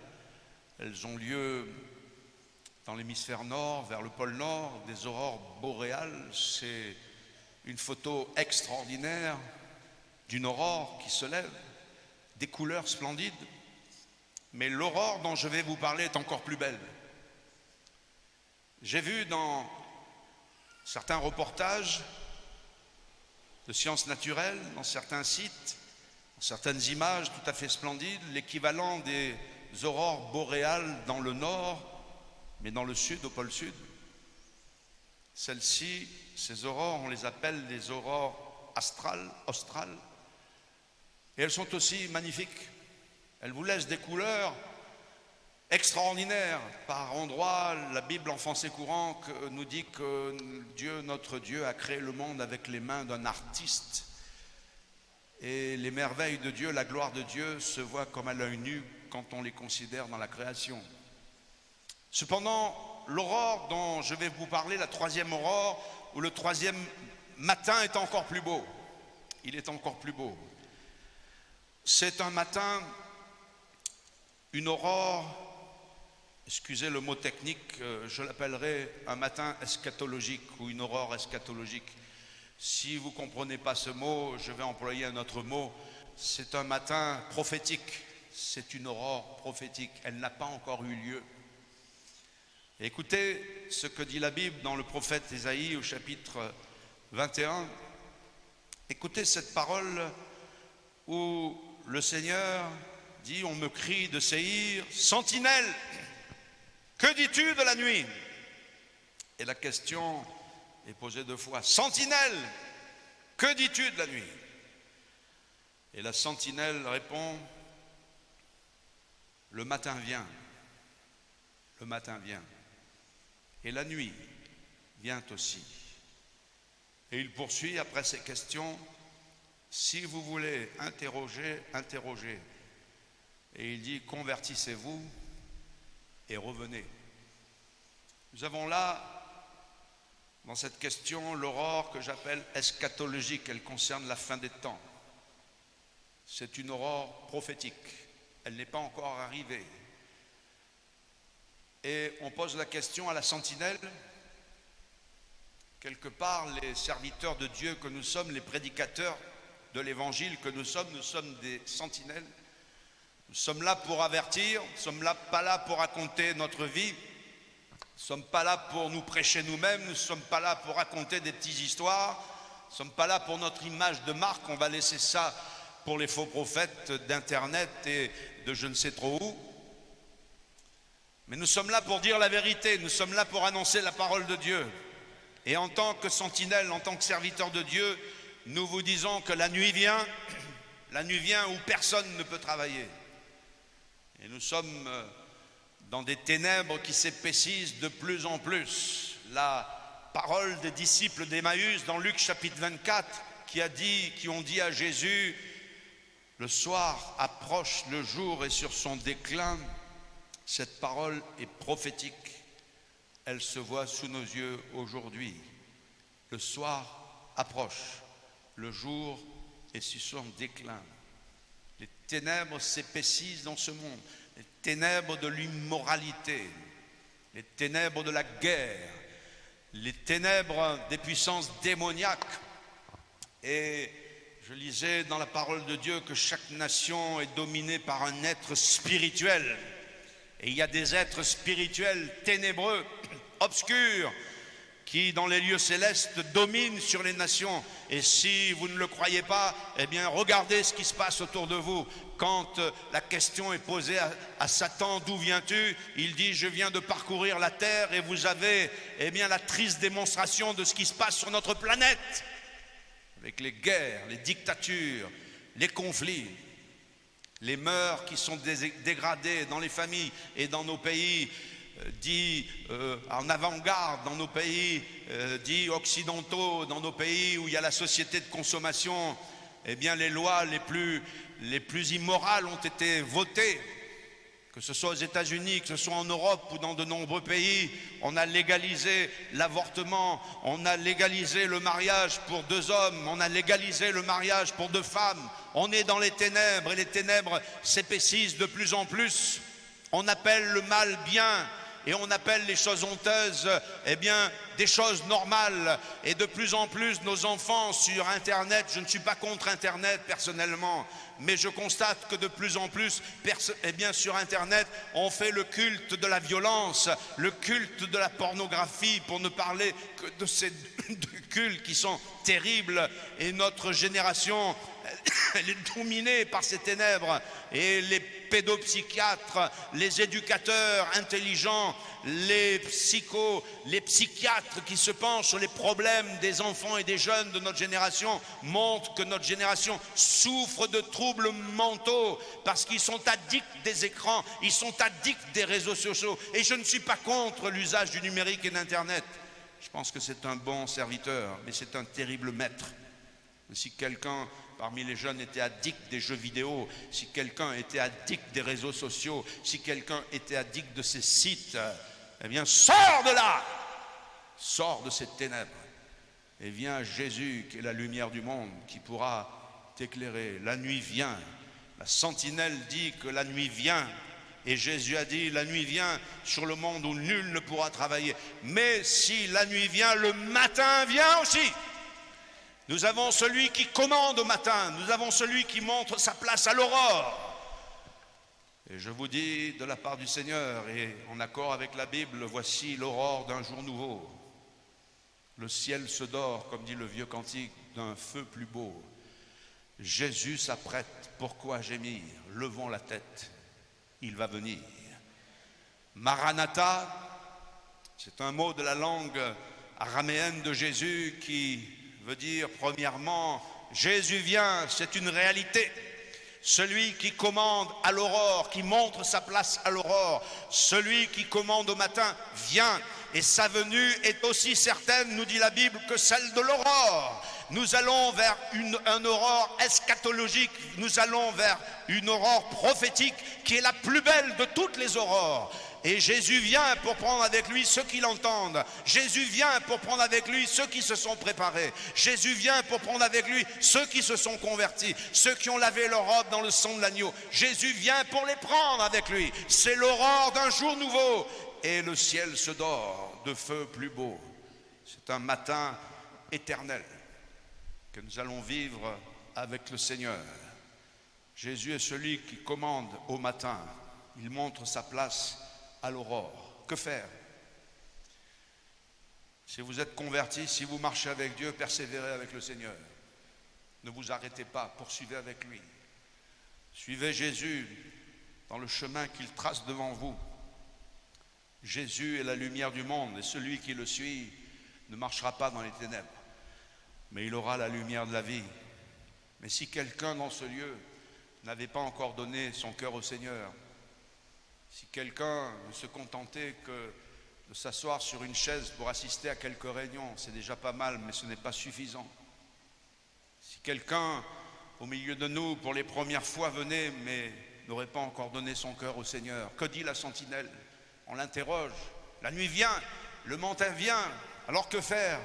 Elles ont lieu dans l'hémisphère nord, vers le pôle nord. Des aurores boréales, c'est une photo extraordinaire d'une aurore qui se lève, des couleurs splendides. Mais l'aurore dont je vais vous parler est encore plus belle. J'ai vu dans certains reportages de sciences naturelles, dans certains sites, dans certaines images tout à fait splendides, l'équivalent des aurores boréales dans le nord, mais dans le sud, au pôle sud. Celles-ci, ces aurores, on les appelle des aurores australes, et elles sont aussi magnifiques. Elles vous laissent des couleurs extraordinaires. Par endroits, la Bible en français courant nous dit que Dieu, notre Dieu, a créé le monde avec les mains d'un artiste. Et les merveilles de Dieu, la gloire de Dieu se voit comme à l'œil nu quand on les considère dans la création. Cependant, l'aurore dont je vais vous parler, la troisième aurore, ou le troisième matin est encore plus beau. Il est encore plus beau. C'est un matin, une aurore, excusez le mot technique, je l'appellerai un matin eschatologique ou une aurore eschatologique. Si vous ne comprenez pas ce mot, je vais employer un autre mot. C'est un matin prophétique, c'est une aurore prophétique, elle n'a pas encore eu lieu. Écoutez ce que dit la Bible dans le prophète Ésaïe au chapitre 21. Écoutez cette parole où le Seigneur dit, on me crie de Séhir, sentinelle, que dis-tu de la nuit? Et la question est posée deux fois, sentinelle, que dis-tu de la nuit? Et la sentinelle répond, le matin vient, le matin vient, et la nuit vient aussi. Et il poursuit après ces questions, si vous voulez interroger, interrogez. Et il dit, convertissez-vous et revenez. Nous avons là, dans cette question, l'aurore que j'appelle eschatologique. Elle concerne la fin des temps. C'est une aurore prophétique. Elle n'est pas encore arrivée. Et on pose la question à la sentinelle. Quelque part, les serviteurs de Dieu que nous sommes, les prédicateurs de l'évangile que nous sommes des sentinelles. Nous sommes là pour avertir, nous ne sommes là, pas là pour raconter notre vie, nous ne sommes pas là pour nous prêcher nous-mêmes, nous ne sommes pas là pour raconter des petites histoires, nous ne sommes pas là pour notre image de marque, on va laisser ça pour les faux prophètes d'internet et de je ne sais trop où. Mais nous sommes là pour dire la vérité, nous sommes là pour annoncer la parole de Dieu. Et en tant que sentinelle, en tant que serviteur de Dieu, nous vous disons que la nuit vient où personne ne peut travailler. Et nous sommes dans des ténèbres qui s'épaississent de plus en plus. La parole des disciples d'Emmaüs dans Luc chapitre 24 qui ont dit à Jésus: le soir approche, le jour est sur son déclin. Cette parole est prophétique. Elle se voit sous nos yeux aujourd'hui. Le soir approche, le jour est sur son déclin. Les ténèbres s'épaississent dans ce monde. Les ténèbres de l'immoralité, les ténèbres de la guerre, les ténèbres des puissances démoniaques. Et je lisais dans la parole de Dieu que chaque nation est dominée par un être spirituel. Et il y a des êtres spirituels ténébreux, obscurs, qui dans les lieux célestes dominent sur les nations. Et si vous ne le croyez pas, eh bien regardez ce qui se passe autour de vous. Quand la question est posée à Satan: d'où viens-tu? Il dit: je viens de parcourir la terre. Et vous avez la triste démonstration de ce qui se passe sur notre planète, avec les guerres, les dictatures, les conflits, les mœurs qui sont dégradées dans les familles et dans nos pays dits en avant-garde, dans nos pays dits occidentaux, dans nos pays où il y a la société de consommation. Eh bien les lois les plus immorales ont été votées, que ce soit aux États-Unis, que ce soit en Europe ou dans de nombreux pays. On a légalisé l'avortement, on a légalisé le mariage pour 2 hommes, on a légalisé le mariage pour 2 femmes. On est dans les ténèbres et les ténèbres s'épaississent de plus en plus. On appelle le mal bien et on appelle les choses honteuses des choses normales. Et de plus en plus nos enfants sur Internet, je ne suis pas contre Internet personnellement, mais je constate que de plus en plus sur Internet on fait le culte de la violence, le culte de la pornographie, pour ne parler que de ces 2 cultes qui sont terribles. Et notre génération, elle est dominée par ces ténèbres. Et les pédopsychiatres, les éducateurs intelligents, les psychiatres qui se penchent sur les problèmes des enfants et des jeunes de notre génération montrent que notre génération souffre de troubles mentaux parce qu'ils sont addicts des écrans, ils sont addicts des réseaux sociaux. Et je ne suis pas contre l'usage du numérique et d'Internet. Je pense que c'est un bon serviteur, mais c'est un terrible maître. Si quelqu'un parmi les jeunes était addict des jeux vidéo, si quelqu'un était addict des réseaux sociaux, si quelqu'un était addict de ces sites, eh bien sors de là, sors de ces ténèbres et viens à Jésus qui est la lumière du monde, qui pourra t'éclairer. La nuit vient, la sentinelle dit que la nuit vient. Et Jésus a dit: la nuit vient sur le monde où nul ne pourra travailler. Mais si la nuit vient, le matin vient aussi. Nous avons celui qui commande au matin, nous avons celui qui montre sa place à l'aurore. Et je vous dis de la part du Seigneur, et en accord avec la Bible, voici l'aurore d'un jour nouveau. Le ciel se dort, comme dit le vieux cantique, d'un feu plus beau. Jésus s'apprête, pourquoi gémir? Levons la tête, il va venir. Maranatha, c'est un mot de la langue araméenne de Jésus qui veut dire premièrement: Jésus vient, c'est une réalité. Celui qui commande à l'aurore, qui montre sa place à l'aurore, celui qui commande au matin vient, et sa venue est aussi certaine, nous dit la Bible, que celle de l'aurore. Nous allons vers une aurore eschatologique, nous allons vers une aurore prophétique qui est la plus belle de toutes les aurores. Et Jésus vient pour prendre avec lui ceux qui l'entendent. Jésus vient pour prendre avec lui ceux qui se sont préparés. Jésus vient pour prendre avec lui ceux qui se sont convertis, ceux qui ont lavé leur robe dans le sang de l'agneau. Jésus vient pour les prendre avec lui. C'est l'aurore d'un jour nouveau. Et le ciel se dort de feu plus beau. C'est un matin éternel que nous allons vivre avec le Seigneur. Jésus est celui qui commande au matin. Il montre sa place à l'aurore. Que faire? Si vous êtes converti, si vous marchez avec Dieu, persévérez avec le Seigneur. Ne vous arrêtez pas, poursuivez avec lui. Suivez Jésus dans le chemin qu'il trace devant vous. Jésus est la lumière du monde et celui qui le suit ne marchera pas dans les ténèbres, mais il aura la lumière de la vie. Mais si quelqu'un dans ce lieu n'avait pas encore donné son cœur au Seigneur, Si quelqu'un ne se contentait que de s'asseoir sur une chaise pour assister à quelques réunions, c'est déjà pas mal, mais ce n'est pas suffisant. Si quelqu'un, au milieu de nous, pour les premières fois venait, mais n'aurait pas encore donné son cœur au Seigneur, que dit la sentinelle? On l'interroge. La nuit vient, le matin vient, alors que faire?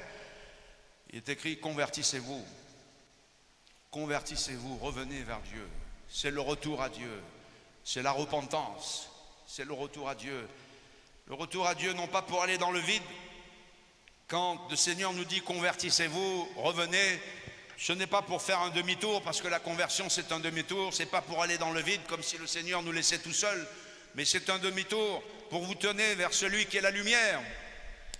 Il est écrit, convertissez-vous. Convertissez-vous, revenez vers Dieu. C'est le retour à Dieu. C'est la repentance. C'est le retour à Dieu. Le retour à Dieu, non pas pour aller dans le vide. Quand le Seigneur nous dit convertissez-vous, revenez, ce n'est pas pour faire un demi-tour, parce que la conversion c'est un demi-tour, c'est pas pour aller dans le vide comme si le Seigneur nous laissait tout seul, mais c'est un demi-tour pour vous tourner vers celui qui est la lumière.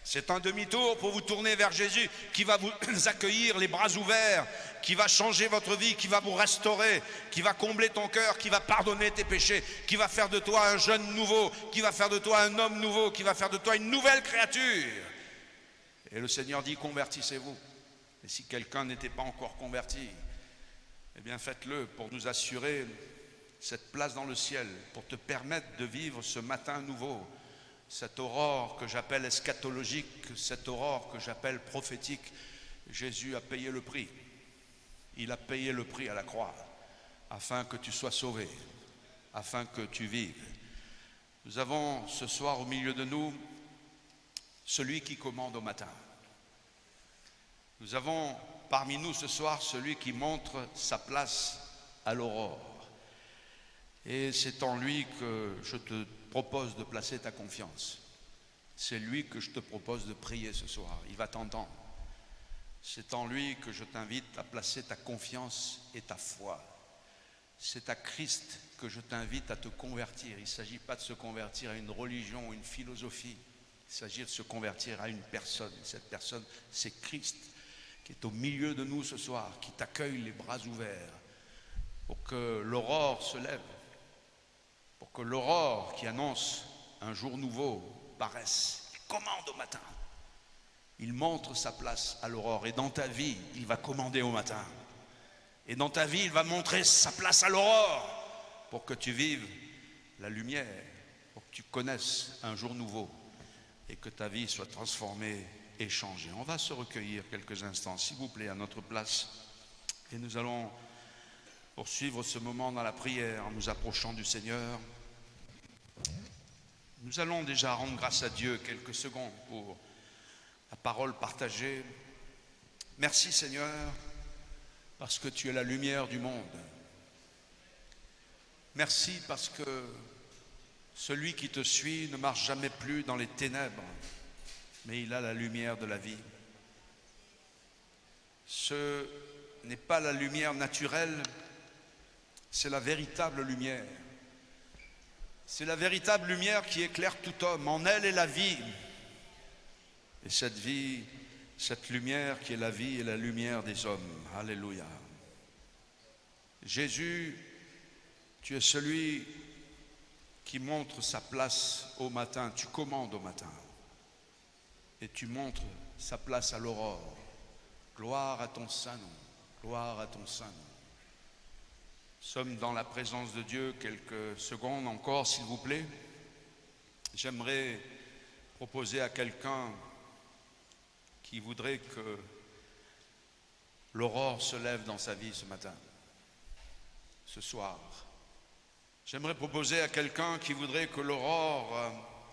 C'est un demi-tour pour vous tourner vers Jésus qui va vous accueillir les bras ouverts, qui va changer votre vie, qui va vous restaurer, qui va combler ton cœur, qui va pardonner tes péchés, qui va faire de toi un jeune nouveau, qui va faire de toi un homme nouveau, qui va faire de toi une nouvelle créature. Et le Seigneur dit convertissez-vous. Et si quelqu'un n'était pas encore converti, eh bien faites-le pour nous assurer cette place dans le ciel, pour te permettre de vivre ce matin nouveau, cette aurore que j'appelle eschatologique, cette aurore que j'appelle prophétique. Jésus a payé le prix. Il a payé le prix à la croix afin que tu sois sauvé, afin que tu vives. Nous avons ce soir au milieu de nous celui qui commande au matin. Nous avons parmi nous ce soir celui qui montre sa place à l'aurore. Et c'est en lui que je te propose de placer ta confiance. C'est lui que je te propose de prier ce soir. Il va t'entendre. C'est en lui que je t'invite à placer ta confiance et ta foi. C'est à Christ que je t'invite à te convertir. Il ne s'agit pas de se convertir à une religion ou une philosophie. Il s'agit de se convertir à une personne. Cette personne, c'est Christ qui est au milieu de nous ce soir, qui t'accueille les bras ouverts pour que l'aurore se lève, pour que l'aurore qui annonce un jour nouveau paraisse. Il commande au matin. Il montre sa place à l'aurore. Et dans ta vie, il va commander au matin. Et dans ta vie, il va montrer sa place à l'aurore pour que tu vives la lumière, pour que tu connaisses un jour nouveau et que ta vie soit transformée et changée. On va se recueillir quelques instants, s'il vous plaît, à notre place. Et nous allons poursuivre ce moment dans la prière en nous approchant du Seigneur. Nous allons déjà rendre grâce à Dieu quelques secondes pour la parole partagée. Merci Seigneur, parce que tu es la lumière du monde. Merci parce que celui qui te suit ne marche jamais plus dans les ténèbres, mais il a la lumière de la vie. Ce n'est pas la lumière naturelle, c'est la véritable lumière. C'est la véritable lumière qui éclaire tout homme. En elle est la vie. Et cette vie, cette lumière qui est la vie est la lumière des hommes. Alléluia. Jésus, tu es celui qui montre sa place au matin. Tu commandes au matin. Et tu montres sa place à l'aurore. Gloire à ton saint nom. Gloire à ton saint nom. Nous sommes dans la présence de Dieu quelques secondes encore, s'il vous plaît. J'aimerais proposer à quelqu'un qui voudrait que l'aurore se lève dans sa vie ce matin, ce soir. J'aimerais proposer à quelqu'un qui voudrait que l'aurore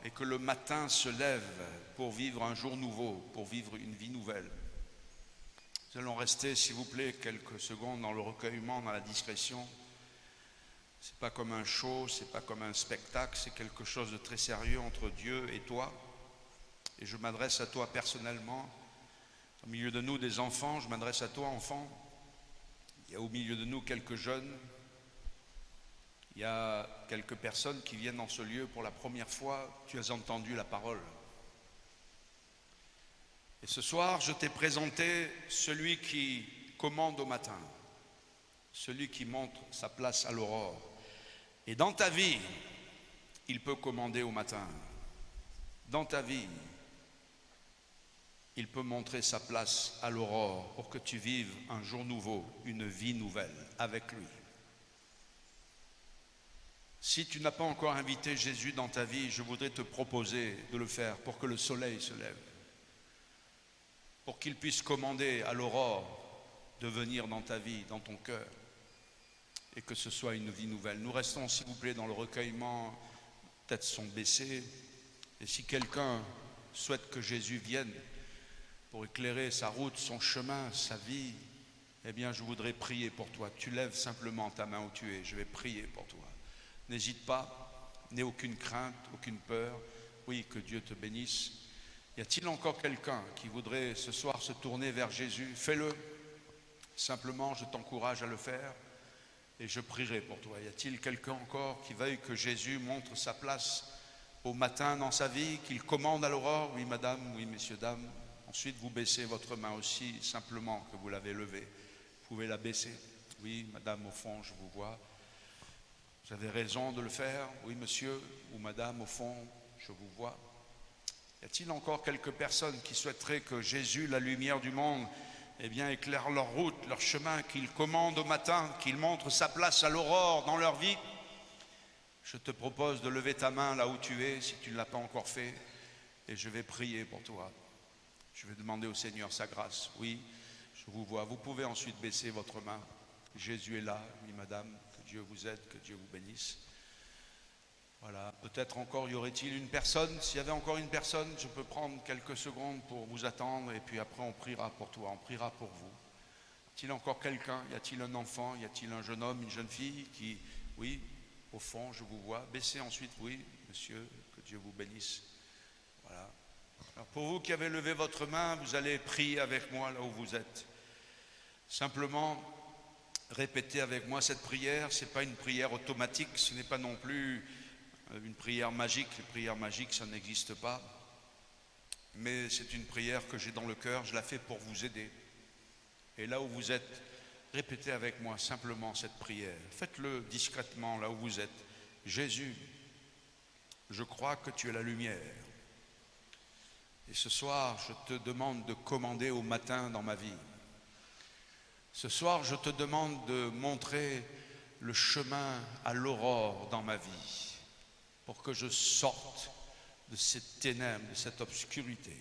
et que le matin se lève pour vivre un jour nouveau, pour vivre une vie nouvelle. Nous allons rester, s'il vous plaît, quelques secondes dans le recueillement, dans la discrétion. C'est pas comme un show, c'est pas comme un spectacle, c'est quelque chose de très sérieux entre Dieu et toi. Et je m'adresse à toi personnellement. Au milieu de nous, des enfants, je m'adresse à toi, enfant. Il y a au milieu de nous quelques jeunes. Il y a quelques personnes qui viennent dans ce lieu pour la première fois. Tu as entendu la parole. Et ce soir, je t'ai présenté celui qui commande au matin, celui qui montre sa place à l'aurore. Et dans ta vie, il peut commander au matin. Dans ta vie, il peut montrer sa place à l'aurore pour que tu vives un jour nouveau, une vie nouvelle avec lui. Si tu n'as pas encore invité Jésus dans ta vie, je voudrais te proposer de le faire pour que le soleil se lève, pour qu'il puisse commander à l'aurore de venir dans ta vie, dans ton cœur, et que ce soit une vie nouvelle. Nous restons, s'il vous plaît, dans le recueillement, têtes sont baissées, et si quelqu'un souhaite que Jésus vienne pour éclairer sa route, son chemin, sa vie, eh bien je voudrais prier pour toi. Tu lèves simplement ta main où tu es, je vais prier pour toi. N'hésite pas, n'aie aucune crainte, aucune peur. Oui, que Dieu te bénisse. Y a-t-il encore quelqu'un qui voudrait ce soir se tourner vers Jésus? Fais-le. Simplement, je t'encourage à le faire et je prierai pour toi. Y a-t-il quelqu'un encore qui veuille que Jésus montre sa place au matin dans sa vie, qu'il commande à l'aurore? Oui, madame, oui, messieurs, dames. Ensuite, vous baissez votre main aussi, simplement que vous l'avez levée. Vous pouvez la baisser. Oui, madame, au fond, je vous vois. Vous avez raison de le faire. Oui, monsieur ou madame, au fond, je vous vois. Y a-t-il encore quelques personnes qui souhaiteraient que Jésus, la lumière du monde, eh bien, éclaire leur route, leur chemin, qu'il commande au matin, qu'il montre sa place à l'aurore dans leur vie? Je te propose de lever ta main là où tu es, si tu ne l'as pas encore fait, et je vais prier pour toi. Je vais demander au Seigneur sa grâce. Oui, je vous vois. Vous pouvez ensuite baisser votre main. Jésus est là. Oui, madame, que Dieu vous aide, que Dieu vous bénisse. Voilà, peut-être encore y aurait-il une personne. S'il y avait encore une personne, je peux prendre quelques secondes pour vous attendre et puis après on priera pour toi, on priera pour vous. Y a-t-il encore quelqu'un? Y a-t-il un enfant? Y a-t-il un jeune homme, une jeune fille qui, oui, au fond, je vous vois. Baissez ensuite, oui, monsieur, que Dieu vous bénisse. Voilà. Alors pour vous qui avez levé votre main, vous allez prier avec moi là où vous êtes. Simplement, répétez avec moi cette prière. Ce n'est pas une prière automatique, ce n'est pas non plus une prière magique. Les prières magiques, ça n'existe pas. Mais c'est une prière que j'ai dans le cœur, je la fais pour vous aider. Et là où vous êtes, répétez avec moi simplement cette prière. Faites-le discrètement là où vous êtes. Jésus, je crois que tu es la lumière. Et ce soir, je te demande de commander au matin dans ma vie. Ce soir, je te demande de montrer le chemin à l'aurore dans ma vie, pour que je sorte de cette ténèbre, de cette obscurité,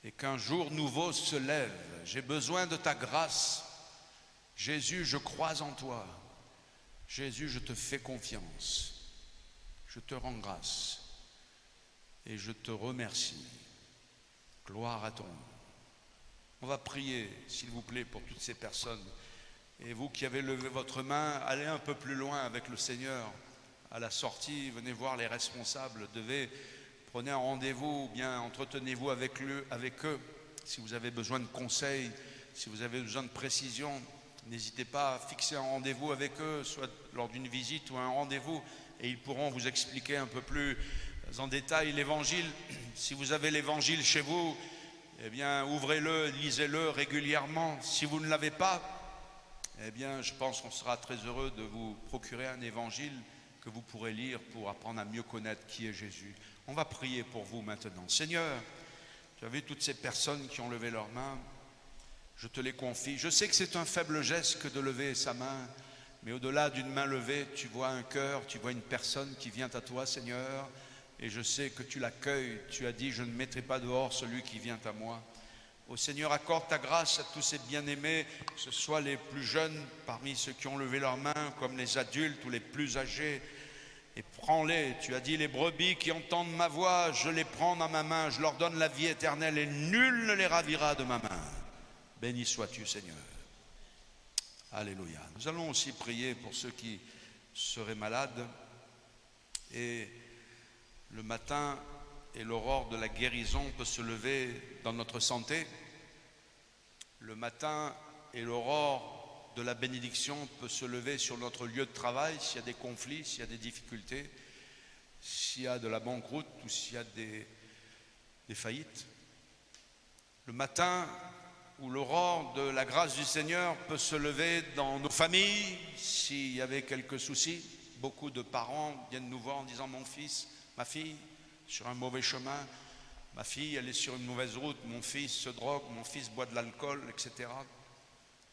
et qu'un jour nouveau se lève. J'ai besoin de ta grâce. Jésus, je crois en toi. Jésus, je te fais confiance. Je te rends grâce et je te remercie. Gloire à ton nom. On va prier, s'il vous plaît, pour toutes ces personnes. Et vous qui avez levé votre main, allez un peu plus loin avec le Seigneur. À la sortie, venez voir les responsables. Prenez un rendez-vous, ou bien entretenez-vous avec eux. Si vous avez besoin de conseils, si vous avez besoin de précision, n'hésitez pas à fixer un rendez-vous avec eux, soit lors d'une visite ou un rendez-vous, et ils pourront vous expliquer un peu plus en détail l'évangile. Si vous avez l'évangile chez vous, eh bien, ouvrez-le, lisez-le régulièrement. Si vous ne l'avez pas, eh bien, je pense qu'on sera très heureux de vous procurer un évangile que vous pourrez lire pour apprendre à mieux connaître qui est Jésus. On va prier pour vous maintenant. Seigneur, tu as vu toutes ces personnes qui ont levé leurs mains. Je te les confie. Je sais que c'est un faible geste que de lever sa main, mais au-delà d'une main levée, tu vois un cœur, tu vois une personne qui vient à toi, Seigneur. Et je sais que tu l'accueilles. Tu as dit, je ne mettrai pas dehors celui qui vient à moi. Ô Seigneur, accorde ta grâce à tous ces bien-aimés, que ce soit les plus jeunes parmi ceux qui ont levé leurs mains, comme les adultes ou les plus âgés. Et prends-les. Tu as dit, les brebis qui entendent ma voix, je les prends dans ma main, je leur donne la vie éternelle et nul ne les ravira de ma main. Béni sois-tu, Seigneur. Alléluia. Nous allons aussi prier pour ceux qui seraient malades. Et le matin et l'aurore de la guérison peut se lever dans notre santé. Le matin et l'aurore de la bénédiction peut se lever sur notre lieu de travail s'il y a des conflits, s'il y a des difficultés, s'il y a de la banqueroute ou s'il y a des faillites. Le matin où l'aurore de la grâce du Seigneur peut se lever dans nos familles s'il y avait quelques soucis. Beaucoup de parents viennent nous voir en disant, mon fils, ma fille, sur un mauvais chemin, ma fille, elle est sur une mauvaise route, mon fils se drogue, mon fils boit de l'alcool, etc.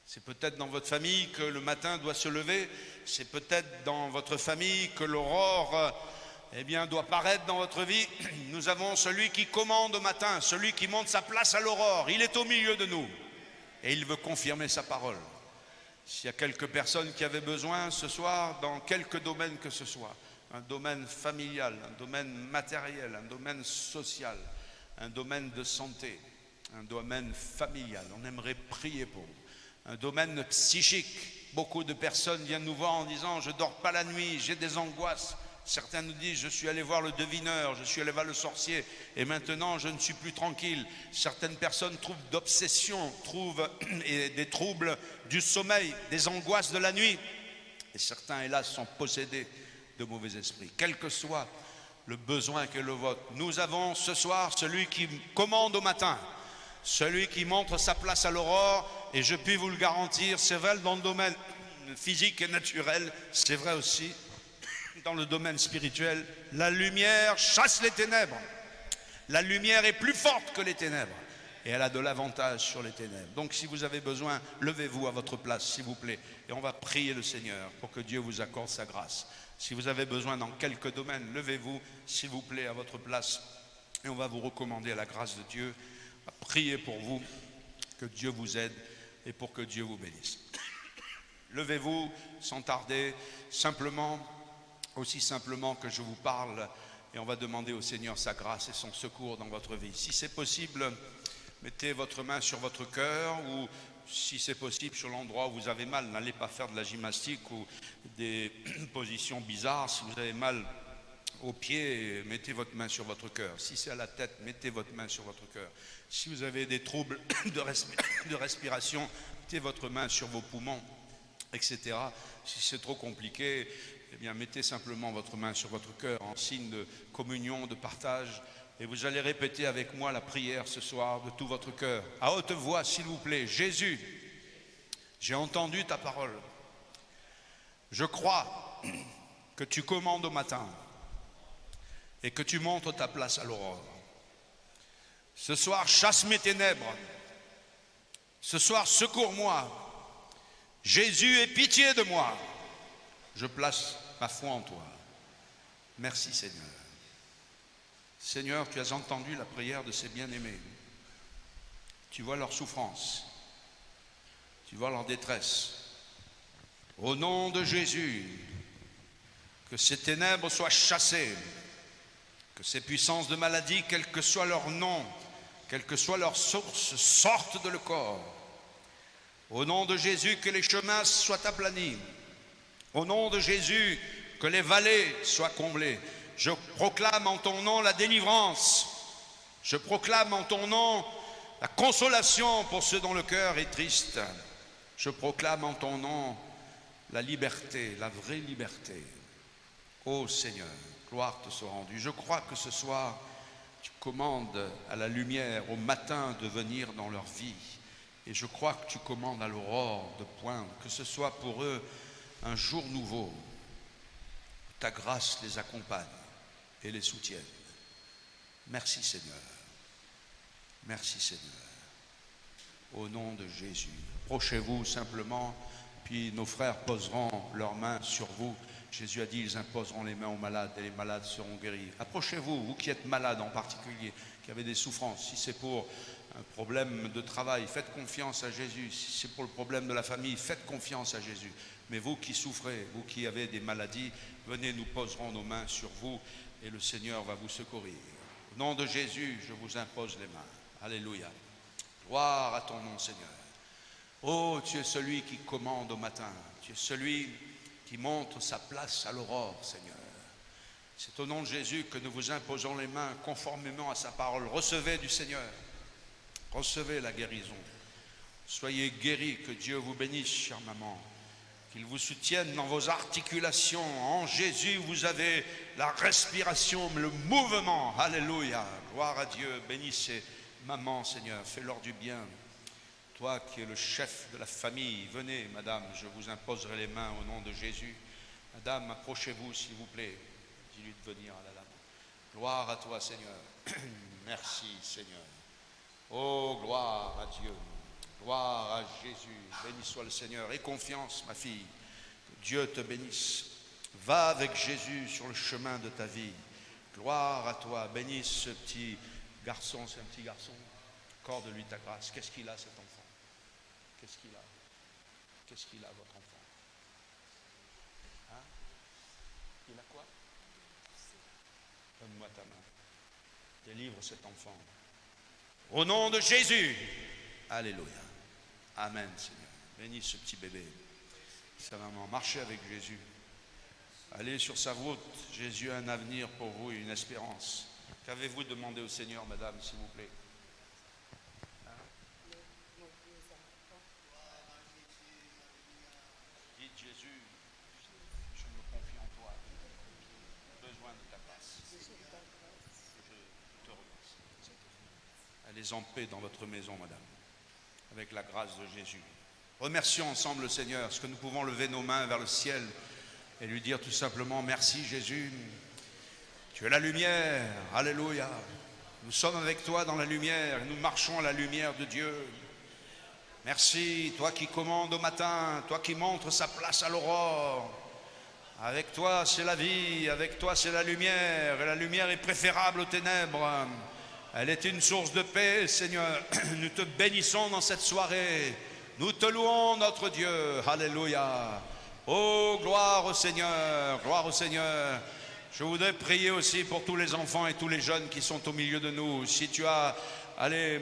C'est peut-être dans votre famille que le matin doit se lever. C'est peut-être dans votre famille que l'aurore doit paraître dans votre vie. Nous avons celui qui commande au matin, celui qui monte sa place à l'aurore. Il est au milieu de nous et il veut confirmer sa parole. S'il y a quelques personnes qui avaient besoin ce soir, dans quelques domaines que ce soit, un domaine familial, un domaine matériel, un domaine social, un domaine de santé, un domaine familial, on aimerait prier pour vous. Un domaine psychique, beaucoup de personnes viennent nous voir en disant « je ne dors pas la nuit, j'ai des angoisses ». Certains nous disent « je suis allé voir le devineur, je suis allé voir le sorcier et maintenant je ne suis plus tranquille ». Certaines personnes trouvent d'obsession, trouvent des troubles du sommeil, des angoisses de la nuit. Et certains, hélas, sont possédés de mauvais esprits. Quel que soit le besoin que le vôtre, nous avons ce soir celui qui commande au matin, celui qui montre sa place à l'aurore. Et je puis vous le garantir, c'est vrai dans le domaine physique et naturel, c'est vrai aussi dans le domaine spirituel. La lumière chasse les ténèbres. La lumière est plus forte que les ténèbres et elle a de l'avantage sur les ténèbres. Donc si vous avez besoin, levez-vous à votre place s'il vous plaît et on va prier le Seigneur pour que Dieu vous accorde sa grâce. Si vous avez besoin dans quelques domaines, levez-vous s'il vous plaît à votre place et on va vous recommander à la grâce de Dieu, à prier pour vous, que Dieu vous aide et pour que Dieu vous bénisse. Levez-vous sans tarder, aussi simplement que je vous parle, et on va demander au Seigneur sa grâce et son secours dans votre vie. Si c'est possible, mettez votre main sur votre cœur, ou si c'est possible sur l'endroit où vous avez mal, n'allez pas faire de la gymnastique ou des positions bizarres. Si vous avez mal aux pieds, mettez votre main sur votre cœur. Si c'est à la tête, mettez votre main sur votre cœur. Si vous avez des troubles de respiration, mettez votre main sur vos poumons, etc. Si c'est trop compliqué, eh bien, mettez simplement votre main sur votre cœur en signe de communion, de partage. Et vous allez répéter avec moi la prière ce soir de tout votre cœur. À haute voix, s'il vous plaît. Jésus, j'ai entendu ta parole. Je crois que tu commandes au matin et que tu montres ta place à l'aurore. Ce soir, chasse mes ténèbres. Ce soir, secours-moi. Jésus, aie pitié de moi. Je place ma foi en toi. Merci Seigneur. Seigneur, tu as entendu la prière de ces bien-aimés. Tu vois leur souffrance. Tu vois leur détresse. Au nom de Jésus, que ces ténèbres soient chassées, que ces puissances de maladie, quel que soit leur nom, quelle que soit leur source, sortent de le corps. Au nom de Jésus, que les chemins soient aplanis. Au nom de Jésus, que les vallées soient comblées. Je proclame en ton nom la délivrance. Je proclame en ton nom la consolation pour ceux dont le cœur est triste. Je proclame en ton nom la liberté, la vraie liberté. Ô Seigneur, gloire te soit rendue. Je crois que ce soir, tu commandes à la lumière, au matin, de venir dans leur vie. Et je crois que tu commandes à l'aurore de poindre, que ce soit pour eux un jour nouveau. Ta grâce les accompagne et les soutienne. Merci Seigneur. Merci Seigneur. Au nom de Jésus. Approchez-vous simplement, puis nos frères poseront leurs mains sur vous. Jésus a dit, ils imposeront les mains aux malades et les malades seront guéris. Approchez-vous, vous qui êtes malades en particulier, qui avez des souffrances. Si c'est pour un problème de travail, faites confiance à Jésus. Si c'est pour le problème de la famille, faites confiance à Jésus. Mais vous qui souffrez, vous qui avez des maladies, venez, nous poserons nos mains sur vous et le Seigneur va vous secourir. Au nom de Jésus, je vous impose les mains. Alléluia. Gloire à ton nom, Seigneur. Oh, tu es celui qui commande au matin. Tu es celui qui montre sa place à l'aurore, Seigneur. C'est au nom de Jésus que nous vous imposons les mains conformément à sa parole. Recevez du Seigneur. Recevez la guérison. Soyez guéris, que Dieu vous bénisse, chère maman. Qu'il vous soutienne dans vos articulations. En Jésus, vous avez la respiration, le mouvement. Alléluia. Gloire à Dieu. Bénissez maman, Seigneur. Fais-leur du bien. Toi qui es le chef de la famille, venez, madame, je vous imposerai les mains au nom de Jésus. Madame, approchez-vous, s'il vous plaît. Dis-lui de venir à la dame. Gloire à toi, Seigneur. Merci, Seigneur. Oh, gloire à Dieu. Gloire à Jésus. Béni soit le Seigneur. Aie confiance, ma fille. Que Dieu te bénisse. Va avec Jésus sur le chemin de ta vie. Gloire à toi. Bénis ce petit garçon. C'est un petit garçon. Accorde-lui ta grâce. Qu'est-ce qu'il a, cet enfant? Qu'est-ce qu'il a? Qu'est-ce qu'il a, votre enfant? Hein? Il a quoi? Donne-moi ta main. Délivre cet enfant. Au nom de Jésus. Alléluia. Amen, Seigneur. Bénis ce petit bébé. Sa maman. Marchez avec Jésus. Allez sur sa route. Jésus a un avenir pour vous et une espérance. Qu'avez-vous demandé au Seigneur, madame, s'il vous plaît? Hein? Dites Jésus, je me confie en toi. J'ai besoin de ta grâce. Je te remercie. Allez en paix dans votre maison, madame, avec la grâce de Jésus. Remercions ensemble le Seigneur. Est-ce que nous pouvons lever nos mains vers le ciel et lui dire tout simplement: merci Jésus, tu es la lumière, alléluia. Nous sommes avec toi dans la lumière, nous marchons à la lumière de Dieu. Merci, toi qui commandes au matin, toi qui montres sa place à l'aurore. Avec toi c'est la vie, avec toi c'est la lumière, et la lumière est préférable aux ténèbres. Elle est une source de paix, Seigneur. Nous te bénissons dans cette soirée. Nous te louons, notre Dieu. Alléluia. Oh, gloire au Seigneur, gloire au Seigneur. Je voudrais prier aussi pour tous les enfants et tous les jeunes qui sont au milieu de nous. Si tu as,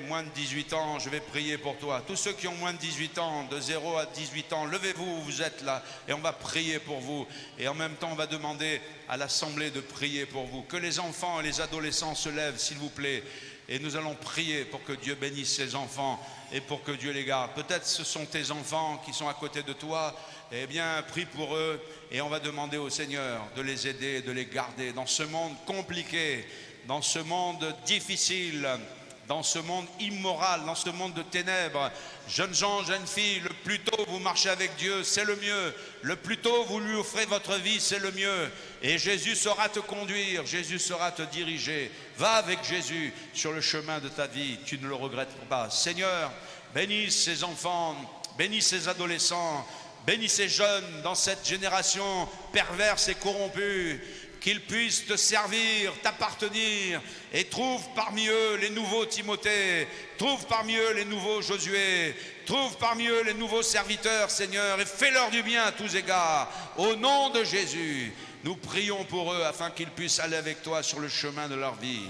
moins de 18 ans, je vais prier pour toi. Tous ceux qui ont moins de 18 ans, de 0 à 18 ans, levez-vous, vous êtes là, et on va prier pour vous. Et en même temps, on va demander à l'Assemblée de prier pour vous. Que les enfants et les adolescents se lèvent, s'il vous plaît. Et nous allons prier pour que Dieu bénisse ces enfants et pour que Dieu les garde. Peut-être ce sont tes enfants qui sont à côté de toi. Eh bien, prie pour eux et on va demander au Seigneur de les aider, de les garder dans ce monde compliqué, dans ce monde difficile, dans ce monde immoral, dans ce monde de ténèbres. Jeunes gens, jeunes filles, le plus tôt vous marchez avec Dieu, c'est le mieux. Le plus tôt vous lui offrez votre vie, c'est le mieux. Et Jésus saura te conduire, Jésus saura te diriger. Va avec Jésus sur le chemin de ta vie, tu ne le regrettes pas. Seigneur, bénis ces enfants, bénis ces adolescents, bénis ces jeunes dans cette génération perverse et corrompue. Qu'ils puissent te servir, t'appartenir, et trouve parmi eux les nouveaux Timothée, trouve parmi eux les nouveaux Josué, trouve parmi eux les nouveaux serviteurs, Seigneur, et fais-leur du bien à tous égards. Au nom de Jésus, nous prions pour eux afin qu'ils puissent aller avec toi sur le chemin de leur vie.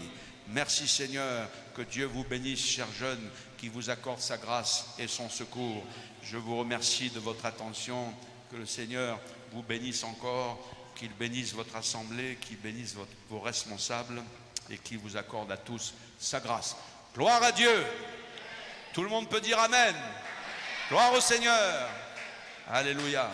Merci Seigneur, que Dieu vous bénisse, chers jeunes, qui vous accorde sa grâce et son secours. Je vous remercie de votre attention, que le Seigneur vous bénisse encore, qu'il bénisse votre assemblée, qu'il bénisse vos responsables et qu'il vous accorde à tous sa grâce. Gloire à Dieu. Tout le monde peut dire Amen. Gloire au Seigneur. Alléluia.